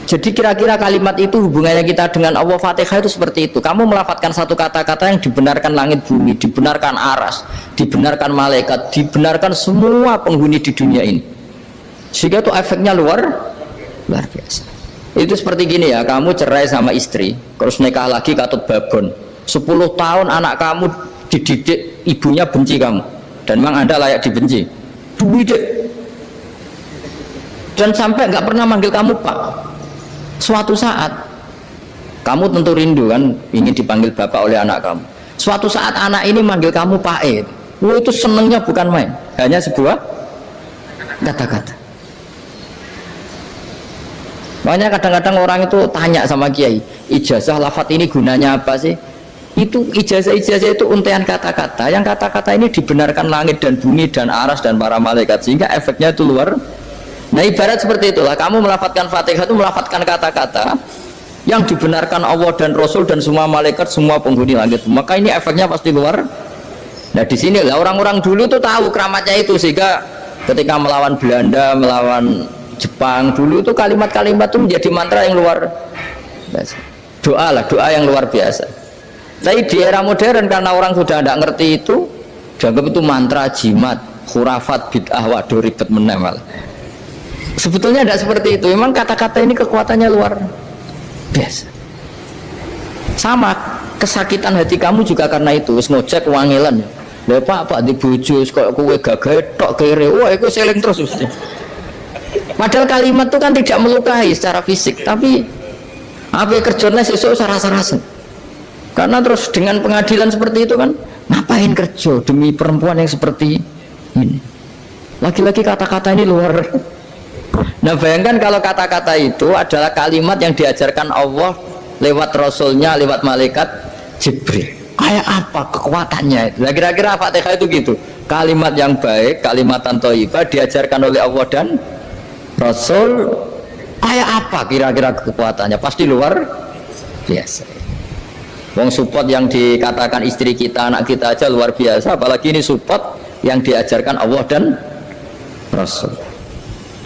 Jadi kira-kira kalimat itu hubungannya kita dengan Allah, Fatihah itu seperti itu. Kamu melafadzkan satu kata-kata yang dibenarkan langit bumi, dibenarkan aras, dibenarkan malaikat, dibenarkan semua penghuni di dunia ini, sehingga itu efeknya luar biasa. Itu seperti gini ya, kamu cerai sama istri, terus nikah lagi katut babon, 10 tahun anak kamu dididik, ibunya benci kamu, dan memang Anda layak dibenci, dididik, dan sampai nggak pernah manggil kamu Pak. Suatu saat kamu tentu rindu kan, ingin dipanggil bapak oleh anak kamu. Suatu saat anak ini manggil kamu Pak E, itu senengnya bukan main, hanya sebuah kata-kata. Makanya kadang-kadang orang itu tanya sama kiai, ijazah lafadz ini gunanya apa sih? Itu ijazah itu untaian kata-kata, yang kata-kata ini dibenarkan langit dan bumi dan aras dan para malaikat, sehingga efeknya itu luar. Nah ibarat seperti itulah, kamu melafadzkan Fatihah itu melafadzkan kata-kata yang dibenarkan Allah dan Rasul dan semua malaikat, semua penghuni langit, maka ini efeknya pasti luar. Nah di sini lah orang-orang dulu tuh tahu keramatnya itu, sehingga ketika melawan Belanda, melawan Jepang dulu itu kalimat-kalimat itu menjadi mantra yang luar biasa. Doa yang luar biasa. Tapi di era modern karena orang sudah tidak ngerti itu, dianggap itu mantra, jimat, khurafat, bid'ah, waduh ribet menemal. Sebetulnya tidak seperti itu. Memang kata-kata ini kekuatannya luar biasa. Sama kesakitan hati kamu juga karena itu. Ngojek wangilan ya. Lha Pak di bojo kok kowe gagahe tok kere. Wah, iku seling terus mesti. Padahal kalimat itu kan tidak melukai secara fisik, tapi apa kerjanya sesuk sarasa-rasen. Karena terus dengan pengadilan seperti itu kan, ngapain kerja demi perempuan yang seperti ini? Lagi-lagi kata-kata ini luar. Nah bayangkan kalau kata-kata itu adalah kalimat yang diajarkan Allah lewat Rasulnya, lewat malaikat Jibril, kayak apa kekuatannya itu? Nah kira-kira Fatihah itu gitu, kalimat yang baik, kalimatan thayyibah diajarkan oleh Allah dan Rasul, kayak apa kira-kira kekuatannya? Pasti luar biasa. Wong support yang dikatakan istri kita, anak kita aja luar biasa, apalagi ini support yang diajarkan Allah dan Rasul.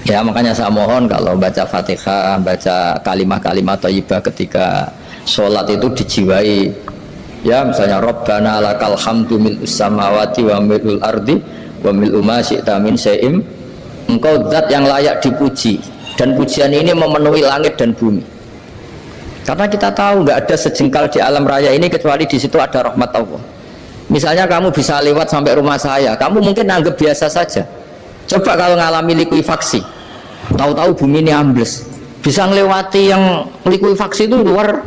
Ya makanya saya mohon kalau baca Fatihah, baca kalimat-kalimat thayyibah ketika sholat itu dijiwai. Ya misalnya Rabbana lakal hamdu mil'us samawati wa mil'ul ardi wa mil'u ma syi'ta min syai'im. Engkau zat yang layak dipuji, dan pujian ini memenuhi langit dan bumi. Karena kita tahu nggak ada sejengkal di alam raya ini kecuali di situ ada rahmat Allah. Misalnya kamu bisa lewat sampai rumah saya, kamu mungkin anggap biasa saja. Coba kalau ngalami likuifaksi, tahu-tahu bumi ini ambles, bisa ngelewati yang likuifaksi itu luar.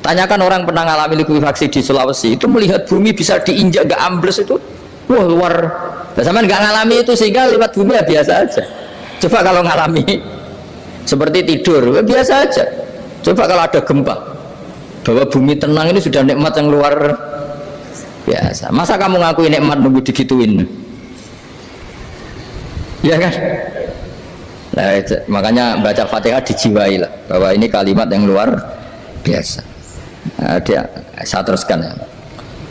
Tanyakan orang pernah ngalami likuifaksi di Sulawesi, itu melihat bumi bisa diinjak gak ambles itu, wah luar Nah, sama nggak ngalami itu sehingga lewat bumi ya biasa aja. Coba kalau ngalami seperti tidur, ya biasa aja. Coba kalau ada gempa, bahwa bumi tenang ini sudah nikmat yang luar biasa. Masa kamu ngakui nikmat nunggu digituin? Ya kan? Nah, makanya baca Fatihah dijiwai lah bahwa ini kalimat yang luar biasa. Nah, saya teruskan ya.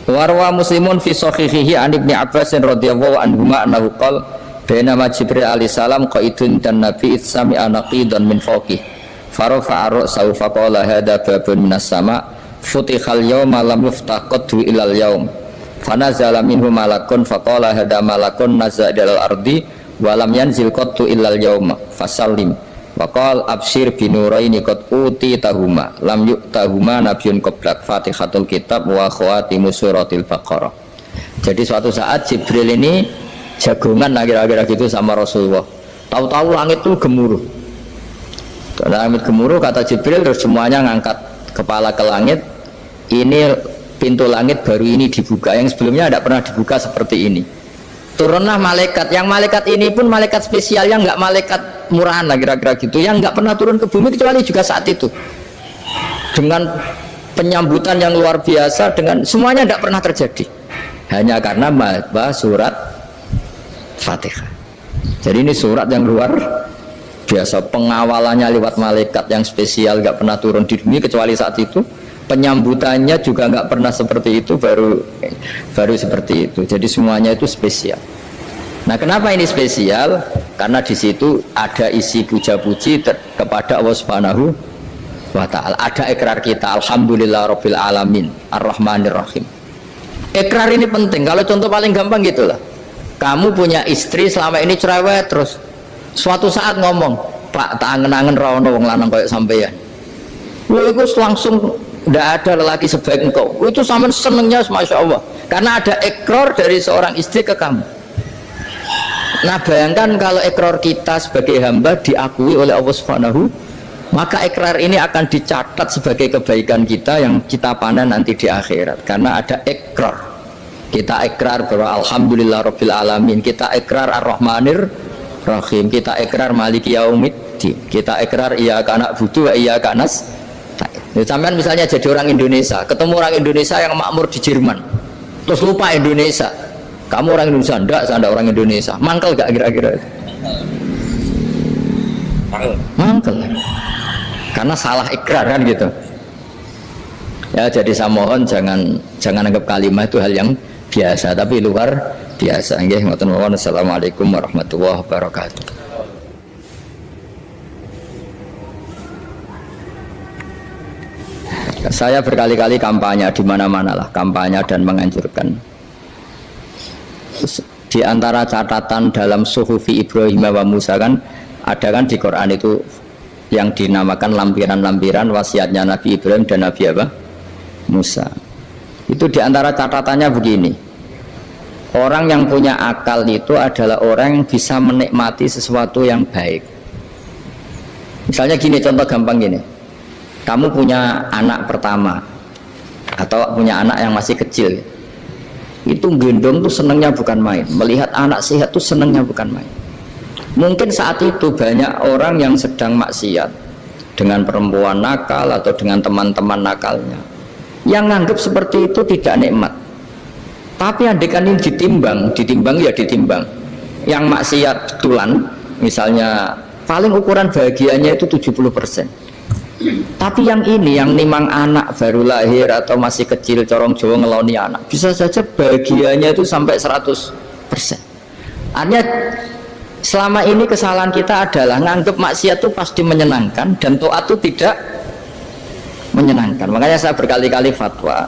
Warwa Muslimun fi sahihihi an Ibnu Abbas radhiyallahu anhuma annahu qala bainama Jibril alaihi salam qaidun dan Nabi itsami anaqidan min fawqih farafa'a ra'sahu faqala hadza babun minas sama futihal yawma lam yuftah qaddu ilal yaum fanazala minhu malakun faqala hadza malakun nazala ilal ardi walam yanzil qattu illal yauma fasallim waqal absyir binuraini qad uti tahuma lam yu'tahuma nabiyyun qablak Fatihatul kitab wa khawatimu suratil baqarah. Jadi suatu saat Jibril ini jagongan kira-kira gitu sama Rasulullah, tahu-tahu langit itu gemuruh. Langit gemuruh kata Jibril, terus semuanya ngangkat kepala ke langit. Ini pintu langit baru ini dibuka, yang sebelumnya tidak pernah dibuka seperti ini. Turunlah malaikat, yang malaikat ini pun malaikat spesial, yang nggak malaikat murahan lah kira-kira gitu, yang nggak pernah turun ke bumi kecuali juga saat itu dengan penyambutan yang luar biasa, dengan semuanya tidak pernah terjadi hanya karena bahas surat Fatihah. Jadi ini surat yang luar biasa, pengawalannya lewat malaikat yang spesial, nggak pernah turun di bumi kecuali saat itu, penyambutannya juga nggak pernah seperti itu, baru seperti itu. Jadi semuanya itu spesial. Nah, kenapa ini spesial? Karena di situ ada isi puja-puji kepada Allah Subhanahu wa Ta'ala. Ada ikrar kita, alhamdulillah rabbil alamin ar-rahmanir rahim. Ikrar ini penting. Kalau contoh paling gampang gitulah, kamu punya istri selama ini cerewet, terus suatu saat ngomong, Pak, tak angen-angen ra ono wong lanang koyo sampeyan. Lha iku langsung tidak ada lelaki sebaik engkau. Itu sama senengnya, masya Allah, karena ada ikrar dari seorang istri ke kamu. Nah, bayangkan kalau ikrar kita sebagai hamba diakui oleh Allah Subhanahu, maka ikrar ini akan dicatat sebagai kebaikan kita yang kita panen nanti di akhirat. Karena ada ikrar, kita ikrar bahwa alhamdulillah rabbil alamin, kita ikrar ar-rahmanir rahim, kita ikrar maliki yaumiddin, kita ikrar iyyaka na'budu wa iyyaka nasta'in. Sampean misalnya jadi orang Indonesia, ketemu orang Indonesia yang makmur di Jerman, terus lupa Indonesia. Kamu orang Indonesia? Enggak, saya enggak orang Indonesia. Mangkel gak kira-kira? Mangkel. Karena salah ikrar kan gitu. Ya, jadi saya mohon jangan anggap kalimat itu hal yang biasa, tapi luar biasa. Nggih, ngoten mawon. Assalamualaikum warahmatullahi wabarakatuh. Saya berkali-kali kampanye di mana-mana lah, kampanye dan menganjurkan. Di antara catatan dalam Suhufi Ibrahim wa Musa kan ada kan di Quran itu yang dinamakan lampiran-lampiran wasiatnya Nabi Ibrahim dan Nabi apa? Musa. Itu di antara catatannya begini. Orang yang punya akal itu adalah orang yang bisa menikmati sesuatu yang baik. Misalnya gini, contoh gampang gini. Kamu punya anak pertama atau punya anak yang masih kecil, itu gendong tuh senengnya bukan main, melihat anak sehat tuh senengnya bukan main. Mungkin saat itu banyak orang yang sedang maksiat dengan perempuan nakal atau dengan teman-teman nakalnya, yang nganggap seperti itu tidak nikmat. Tapi andaikan ini ditimbang ya ditimbang. Yang maksiat betulan, misalnya paling ukuran bahagianya itu 70%. Tapi yang ini, yang nimang anak baru lahir atau masih kecil, corong Jawa ngeloni anak, bisa saja bahagianya itu sampai 100%. Artinya selama ini kesalahan kita adalah nganggap maksiat itu pasti menyenangkan dan taat itu tidak menyenangkan. Makanya saya berkali-kali fatwa,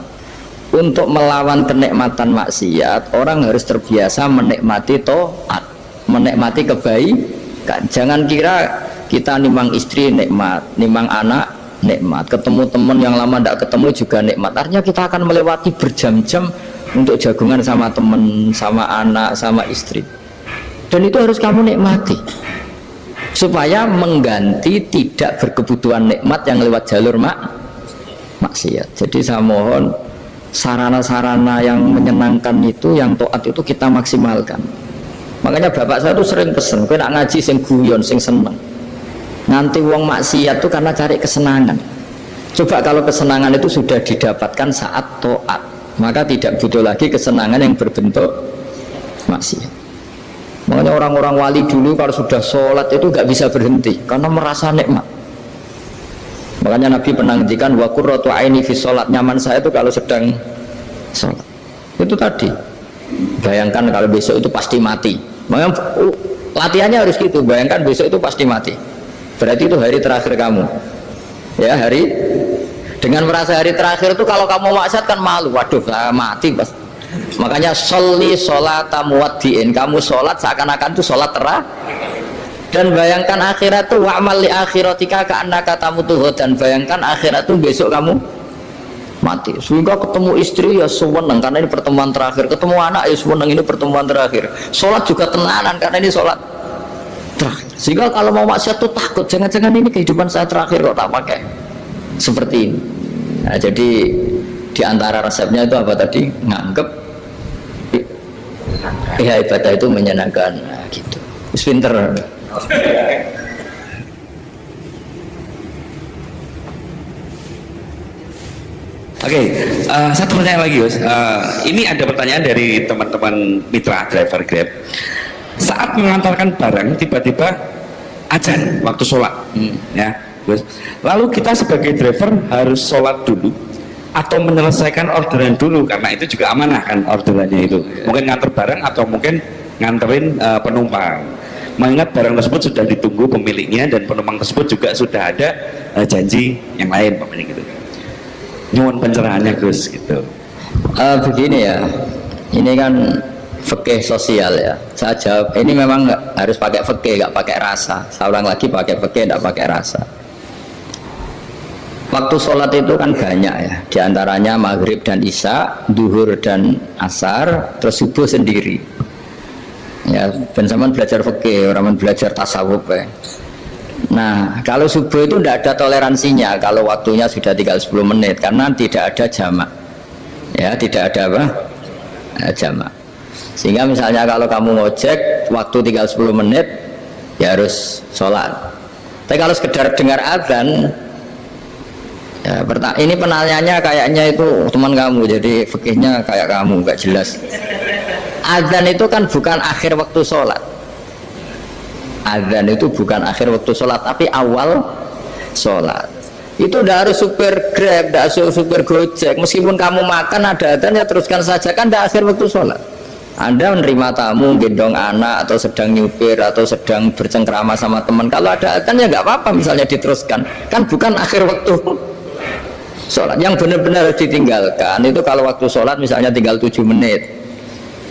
untuk melawan kenikmatan maksiat, orang harus terbiasa menikmati taat, menikmati kebaikan. Jangan kira kita nimang istri nikmat, nimang anak nikmat, ketemu teman yang lama tidak ketemu juga nikmat. Artinya kita akan melewati berjam-jam untuk jagungan sama teman, sama anak, sama istri. Dan itu harus kamu nikmati supaya mengganti tidak berkebutuhan nikmat yang lewat jalur maksiat. Jadi saya mohon sarana-sarana yang menyenangkan itu, yang taat itu kita maksimalkan. Makanya bapak saya tuh sering pesen, kowe nak ngaji sing guyon, sing seneng. Nanti wong maksiat tuh karena cari kesenangan. Coba kalau kesenangan itu sudah didapatkan saat taat, maka tidak butuh lagi kesenangan yang berbentuk maksiat. Makanya orang-orang wali dulu kalau sudah sholat itu gak bisa berhenti karena merasa nikmat. Makanya Nabi pernah ngendikan wa qurratu aini fi sholat, nyaman saya itu kalau sedang sholat. Itu tadi. Bayangkan kalau besok itu pasti mati. Makanya latihannya harus gitu. Bayangkan besok itu pasti mati. Berarti itu hari terakhir kamu. Ya, hari dengan merasa hari terakhir itu kalau kamu maksiat kan malu. Waduh, saya mati pas. Makanya sholli sholata muwaddiin. Kamu sholat seakan-akan itu sholat terakhir. Dan bayangkan akhirat itu wa'mal li akhiratika ka'annaka tamutu, dan bayangkan akhirat itu besok kamu mati. Sehingga ketemu istri ya seneng karena ini pertemuan terakhir, ketemu anak ya seneng ini pertemuan terakhir, sholat juga tenanan karena ini sholat terakhir. Sehingga kalau mau maksiat tuh takut, jangan-jangan ini kehidupan saya terakhir kok tak pakai seperti ini. Nah, jadi di antara resepnya itu apa tadi? Nganggep ya ibadah itu menyenangkan. Nah, gitu. Wis pinter. Oke, satu pertanyaan lagi, Gus. Ini ada pertanyaan dari teman-teman mitra driver Grab. Saat mengantarkan barang, tiba-tiba azan waktu sholat, ya, Gus. Lalu kita sebagai driver harus sholat dulu atau menyelesaikan orderan dulu, karena itu juga amanah kan orderannya itu. Mungkin nganter barang atau mungkin nganterin penumpang. Mengingat barang tersebut sudah ditunggu pemiliknya dan penumpang tersebut juga sudah ada janji yang lain, pemilik itu. Nyuwun pencerahannya, Gus, gitu. Begini ya, ini kan fikih sosial ya. Saya jawab, ini memang harus pakai fikih, nggak pakai rasa. Saya ulang lagi, pakai fikih, nggak pakai rasa. Waktu sholat itu kan banyak ya, diantaranya maghrib dan isya, duhur dan asar, terus subuh sendiri. Ya, ben sampean belajar fikih, orang belajar tasawuf ya. Nah, kalau subuh itu tidak ada toleransinya kalau waktunya sudah tinggal 10 menit karena tidak ada jamak. Ya, tidak ada apa? Jamak. Sehingga misalnya kalau kamu ngojek waktu tinggal 10 menit ya harus sholat. Tapi kalau sekedar dengar azan ya, ini penanyanya kayaknya itu teman kamu, jadi fikihnya kayak kamu, nggak jelas. Azan itu kan bukan akhir waktu sholat. Azan itu bukan akhir waktu sholat, tapi awal sholat. Itu udah harus supir Grab, udah harus supir Gojek. Meskipun kamu makan ada azan ya teruskan saja, kan udah akhir waktu sholat. Anda menerima tamu, gendong anak, atau sedang nyupir, atau sedang bercengkrama sama teman. Kalau ada azan ya nggak apa-apa, misalnya diteruskan. Kan bukan akhir waktu sholat. Yang benar-benar ditinggalkan itu kalau waktu sholat misalnya tinggal 7 menit.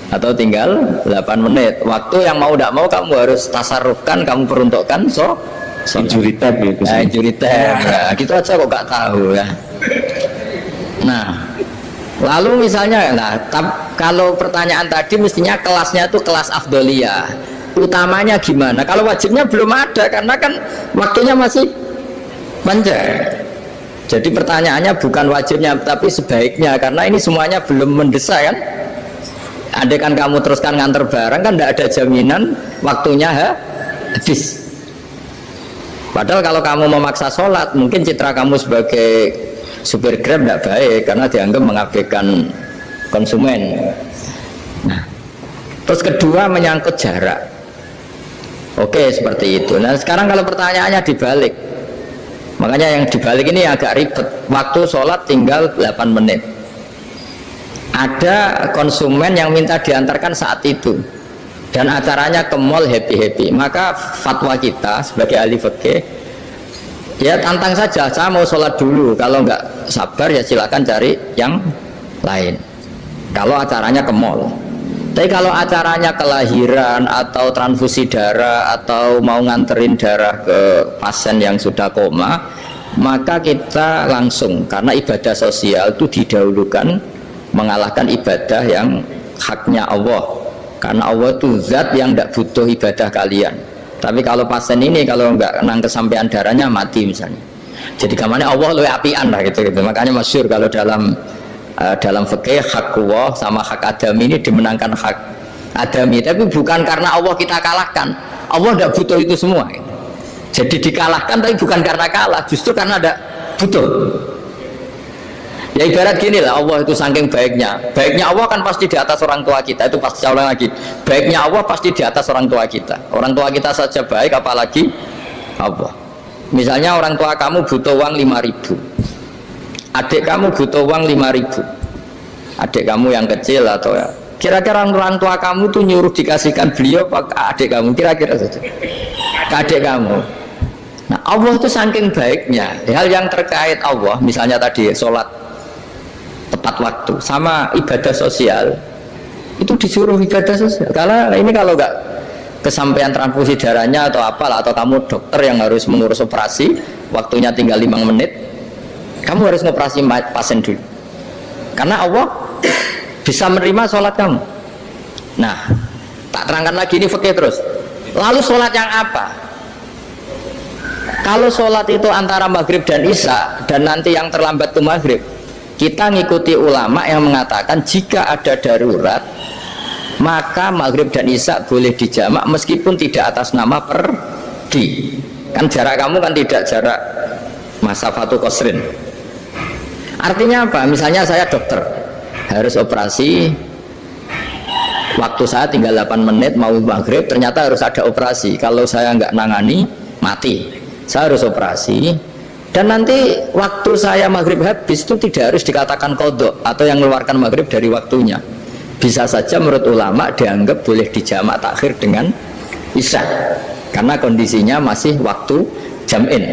Atau tinggal 8 menit. Waktu yang mau tidak mau kamu harus tasarrufkan, kamu peruntukkan injury time ya, Gus. Injury time. Ya, gitu aja kok gak tahu ya. Nah, lalu misalnya, kalau pertanyaan tadi mestinya kelasnya itu kelas afdoliyah. Utamanya gimana? Kalau wajibnya belum ada karena kan waktunya masih panjang. Jadi pertanyaannya bukan wajibnya tapi sebaiknya, karena ini semuanya belum mendesak kan. Andai kan kamu teruskan nganter barang kan tidak ada jaminan waktunya habis. Padahal kalau kamu memaksa sholat, mungkin citra kamu sebagai supir Grab tidak baik karena dianggap mengabaikan konsumen. Nah, terus kedua menyangkut jarak. Oke, seperti itu. Nah, sekarang kalau pertanyaannya dibalik, makanya yang dibalik ini agak ribet. Waktu sholat tinggal 8 menit. Ada konsumen yang minta diantarkan saat itu dan acaranya ke mall happy-happy, maka fatwa kita sebagai ahli fikih ya tantang saja, saya mau sholat dulu, kalau nggak sabar ya silakan cari yang lain kalau acaranya ke mall. Tapi kalau acaranya kelahiran atau transfusi darah atau mau nganterin darah ke pasien yang sudah koma, maka kita langsung, karena ibadah sosial itu didahulukan mengalahkan ibadah yang haknya Allah, karena Allah itu zat yang tidak butuh ibadah kalian. Tapi kalau pasien ini kalau nggak nang kesampaian darahnya mati misalnya, jadi kamarnya Allah lebih apian lah gitu. Makanya masyhur kalau dalam fikih hak Allah sama hak Adam ini dimenangkan hak adami, tapi bukan karena Allah kita kalahkan. Allah tidak butuh itu semua. Jadi dikalahkan tapi bukan karena kalah, justru karena ada butuh. Ya ibarat gini lah, Allah itu saking baiknya Allah kan pasti di atas orang tua kita, itu pasti saya ulang lagi, baiknya Allah pasti di atas orang tua kita saja baik, apalagi Allah. Misalnya orang tua kamu butuh uang 5.000, adik kamu butuh uang 5.000, adik kamu yang kecil atau ya, kira-kira orang tua kamu tuh nyuruh dikasihkan beliau apa adik kamu, kira-kira saja ke adik kamu. Nah Allah itu saking baiknya, hal yang terkait Allah, misalnya tadi sholat tepat waktu sama ibadah sosial, itu disuruh ibadah sosial. Karena ini kalau nggak kesampaian transfusi darahnya atau apalah, atau kamu dokter yang harus mengurus operasi, waktunya tinggal 5 menit, kamu harus ngoperasi pasien dulu, karena Allah bisa menerima sholat kamu. Nah tak terangkan lagi, ini fikih terus. Lalu sholat yang apa? Kalau sholat itu antara maghrib dan isya, dan nanti yang terlambat ke maghrib, kita ngikuti ulama yang mengatakan jika ada darurat maka maghrib dan isya boleh dijamak meskipun tidak atas nama pergi. Kan jarak kamu kan tidak jarak masafatu qasrin. Artinya apa? Misalnya saya dokter harus operasi, waktu saya tinggal 8 menit mau maghrib, ternyata harus ada operasi. Kalau saya nggak nangani mati, saya harus operasi. Dan nanti waktu saya maghrib habis itu tidak harus dikatakan qadha atau yang mengeluarkan maghrib dari waktunya. Bisa saja menurut ulama dianggap boleh dijamak takhir dengan isya, karena kondisinya masih waktu jam'in.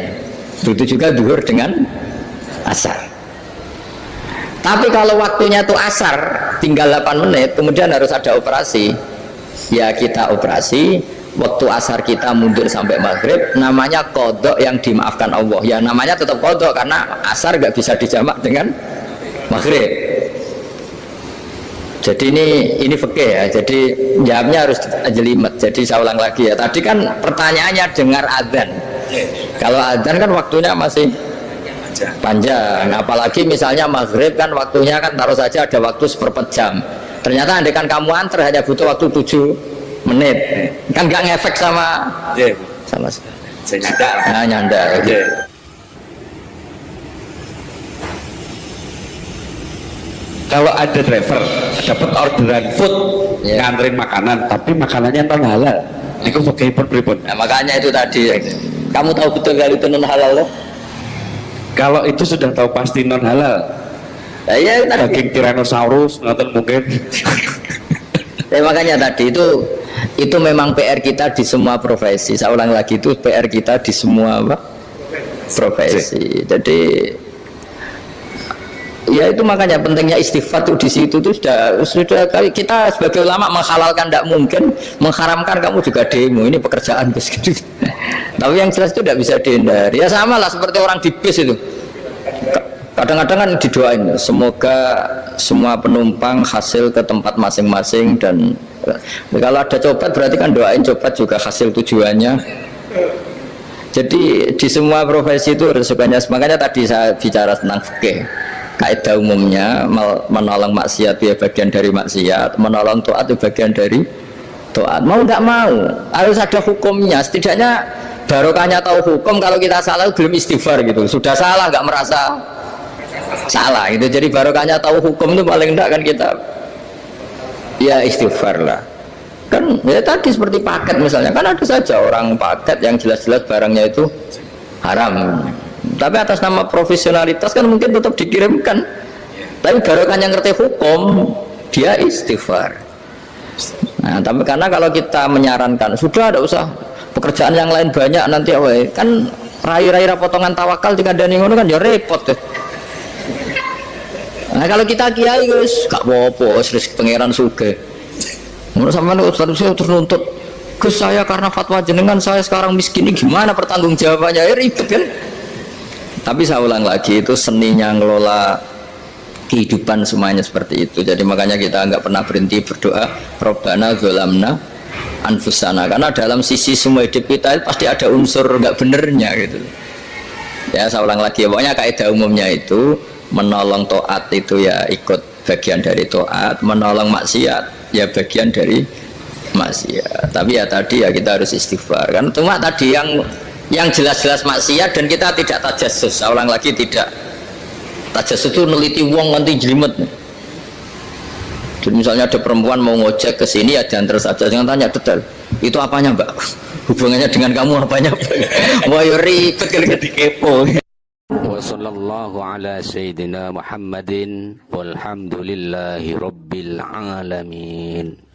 Begitu juga zuhur dengan asar. Tapi kalau waktunya itu asar, tinggal 8 menit, kemudian harus ada operasi, ya kita operasi. Waktu asar kita mundur sampai maghrib, namanya qadha yang dimaafkan Allah. Ya namanya tetap qadha karena asar nggak bisa dijamak dengan maghrib. Jadi ini fikih ya. Jadi jawabnya harus jelimet. Jadi saya ulang lagi ya. Tadi kan pertanyaannya dengar adzan. Kalau adzan kan waktunya masih panjang. Apalagi misalnya maghrib kan waktunya kan taruh saja ada waktu seperempat jam. Ternyata andaikan kamu antar hanya butuh waktu 7 menit, kan nggak ngefek sama sama saya nyanda. Nah, nyanda. Kalau ada driver dapat orderan food, nganterin makanan, tapi makanannya non halal, itu pakai pripun. Nah, makanya itu tadi, kamu tahu betul kalau itu non halal loh? Kalau itu sudah tahu pasti non halal. Nah, ya, daging Tyrannosaurus, nonton mungkin. Makanya tadi itu memang PR kita di semua profesi. Saya ulang lagi, itu PR kita di semua profesi. Jadi ya itu makanya pentingnya istighfar tuh di situ tuh sudah kita sebagai ulama menghalalkan tidak mungkin, mengharamkan kamu juga demo, ini pekerjaan bus gitu. Tapi yang jelas itu tidak bisa dihindari. Ya sama lah seperti orang di bis itu. Kadang-kadang kan didoain semoga semua penumpang hasil ke tempat masing-masing, dan kalau ada cobat berarti kan doain cobat juga hasil tujuannya. Jadi di semua profesi itu resikonya. Makanya tadi saya bicara tentang fikih, kaidah umumnya menolong maksiat ya bagian dari maksiat, menolong taat itu bagian dari taat. Mau nggak mau harus ada hukumnya. Setidaknya barokahnya tahu hukum. Kalau kita salah belum istighfar gitu, sudah salah nggak merasa salah gitu. Jadi barokahnya tahu hukum itu paling enggak kan kita ya istighfar lah. Kan ya tadi seperti paket misalnya, kan ada saja orang paket yang jelas-jelas barangnya itu haram, tapi atas nama profesionalitas kan mungkin tetap dikirimkan, tapi barokahnya ngerti hukum dia istighfar. Nah tapi karena kalau kita menyarankan sudah ada usah pekerjaan yang lain banyak nanti kan rai-rai potongan tawakal jika ada ngono kan ya repot deh. Nah kalau kita kiai guys gak apa-apa, terus pangeran suge. Menurut sampean saya terus nuntut ke saya karena fatwa jenengan saya sekarang miskin, ini gimana pertanggung jawabannya? Ya ribet kan. Tapi saya ulang lagi, itu seninya ngelola kehidupan semuanya seperti itu. Jadi makanya kita nggak pernah berhenti berdoa Rabbana dzalamna anfusana, karena dalam sisi semua hidup kita pasti ada unsur nggak benernya gitu. Ya saya ulang lagi, pokoknya kaidah umumnya itu menolong taat itu ya ikut bagian dari taat, menolong maksiat ya bagian dari maksiat. Tapi ya tadi ya kita harus istighfar kan. Cuma tadi yang jelas-jelas maksiat dan kita tidak tajassus. Saya ulang lagi, tidak tajassus itu neliti wong nanti jelimet. Jadi misalnya ada perempuan mau ngojek ke sini ya jangan terus aja, jangan tanya detail. Itu apanya mbak? Hubungannya dengan kamu apanya? Wah ribet kalau dikepo. وصلى الله على سيدنا محمد والحمد لله رب العالمين.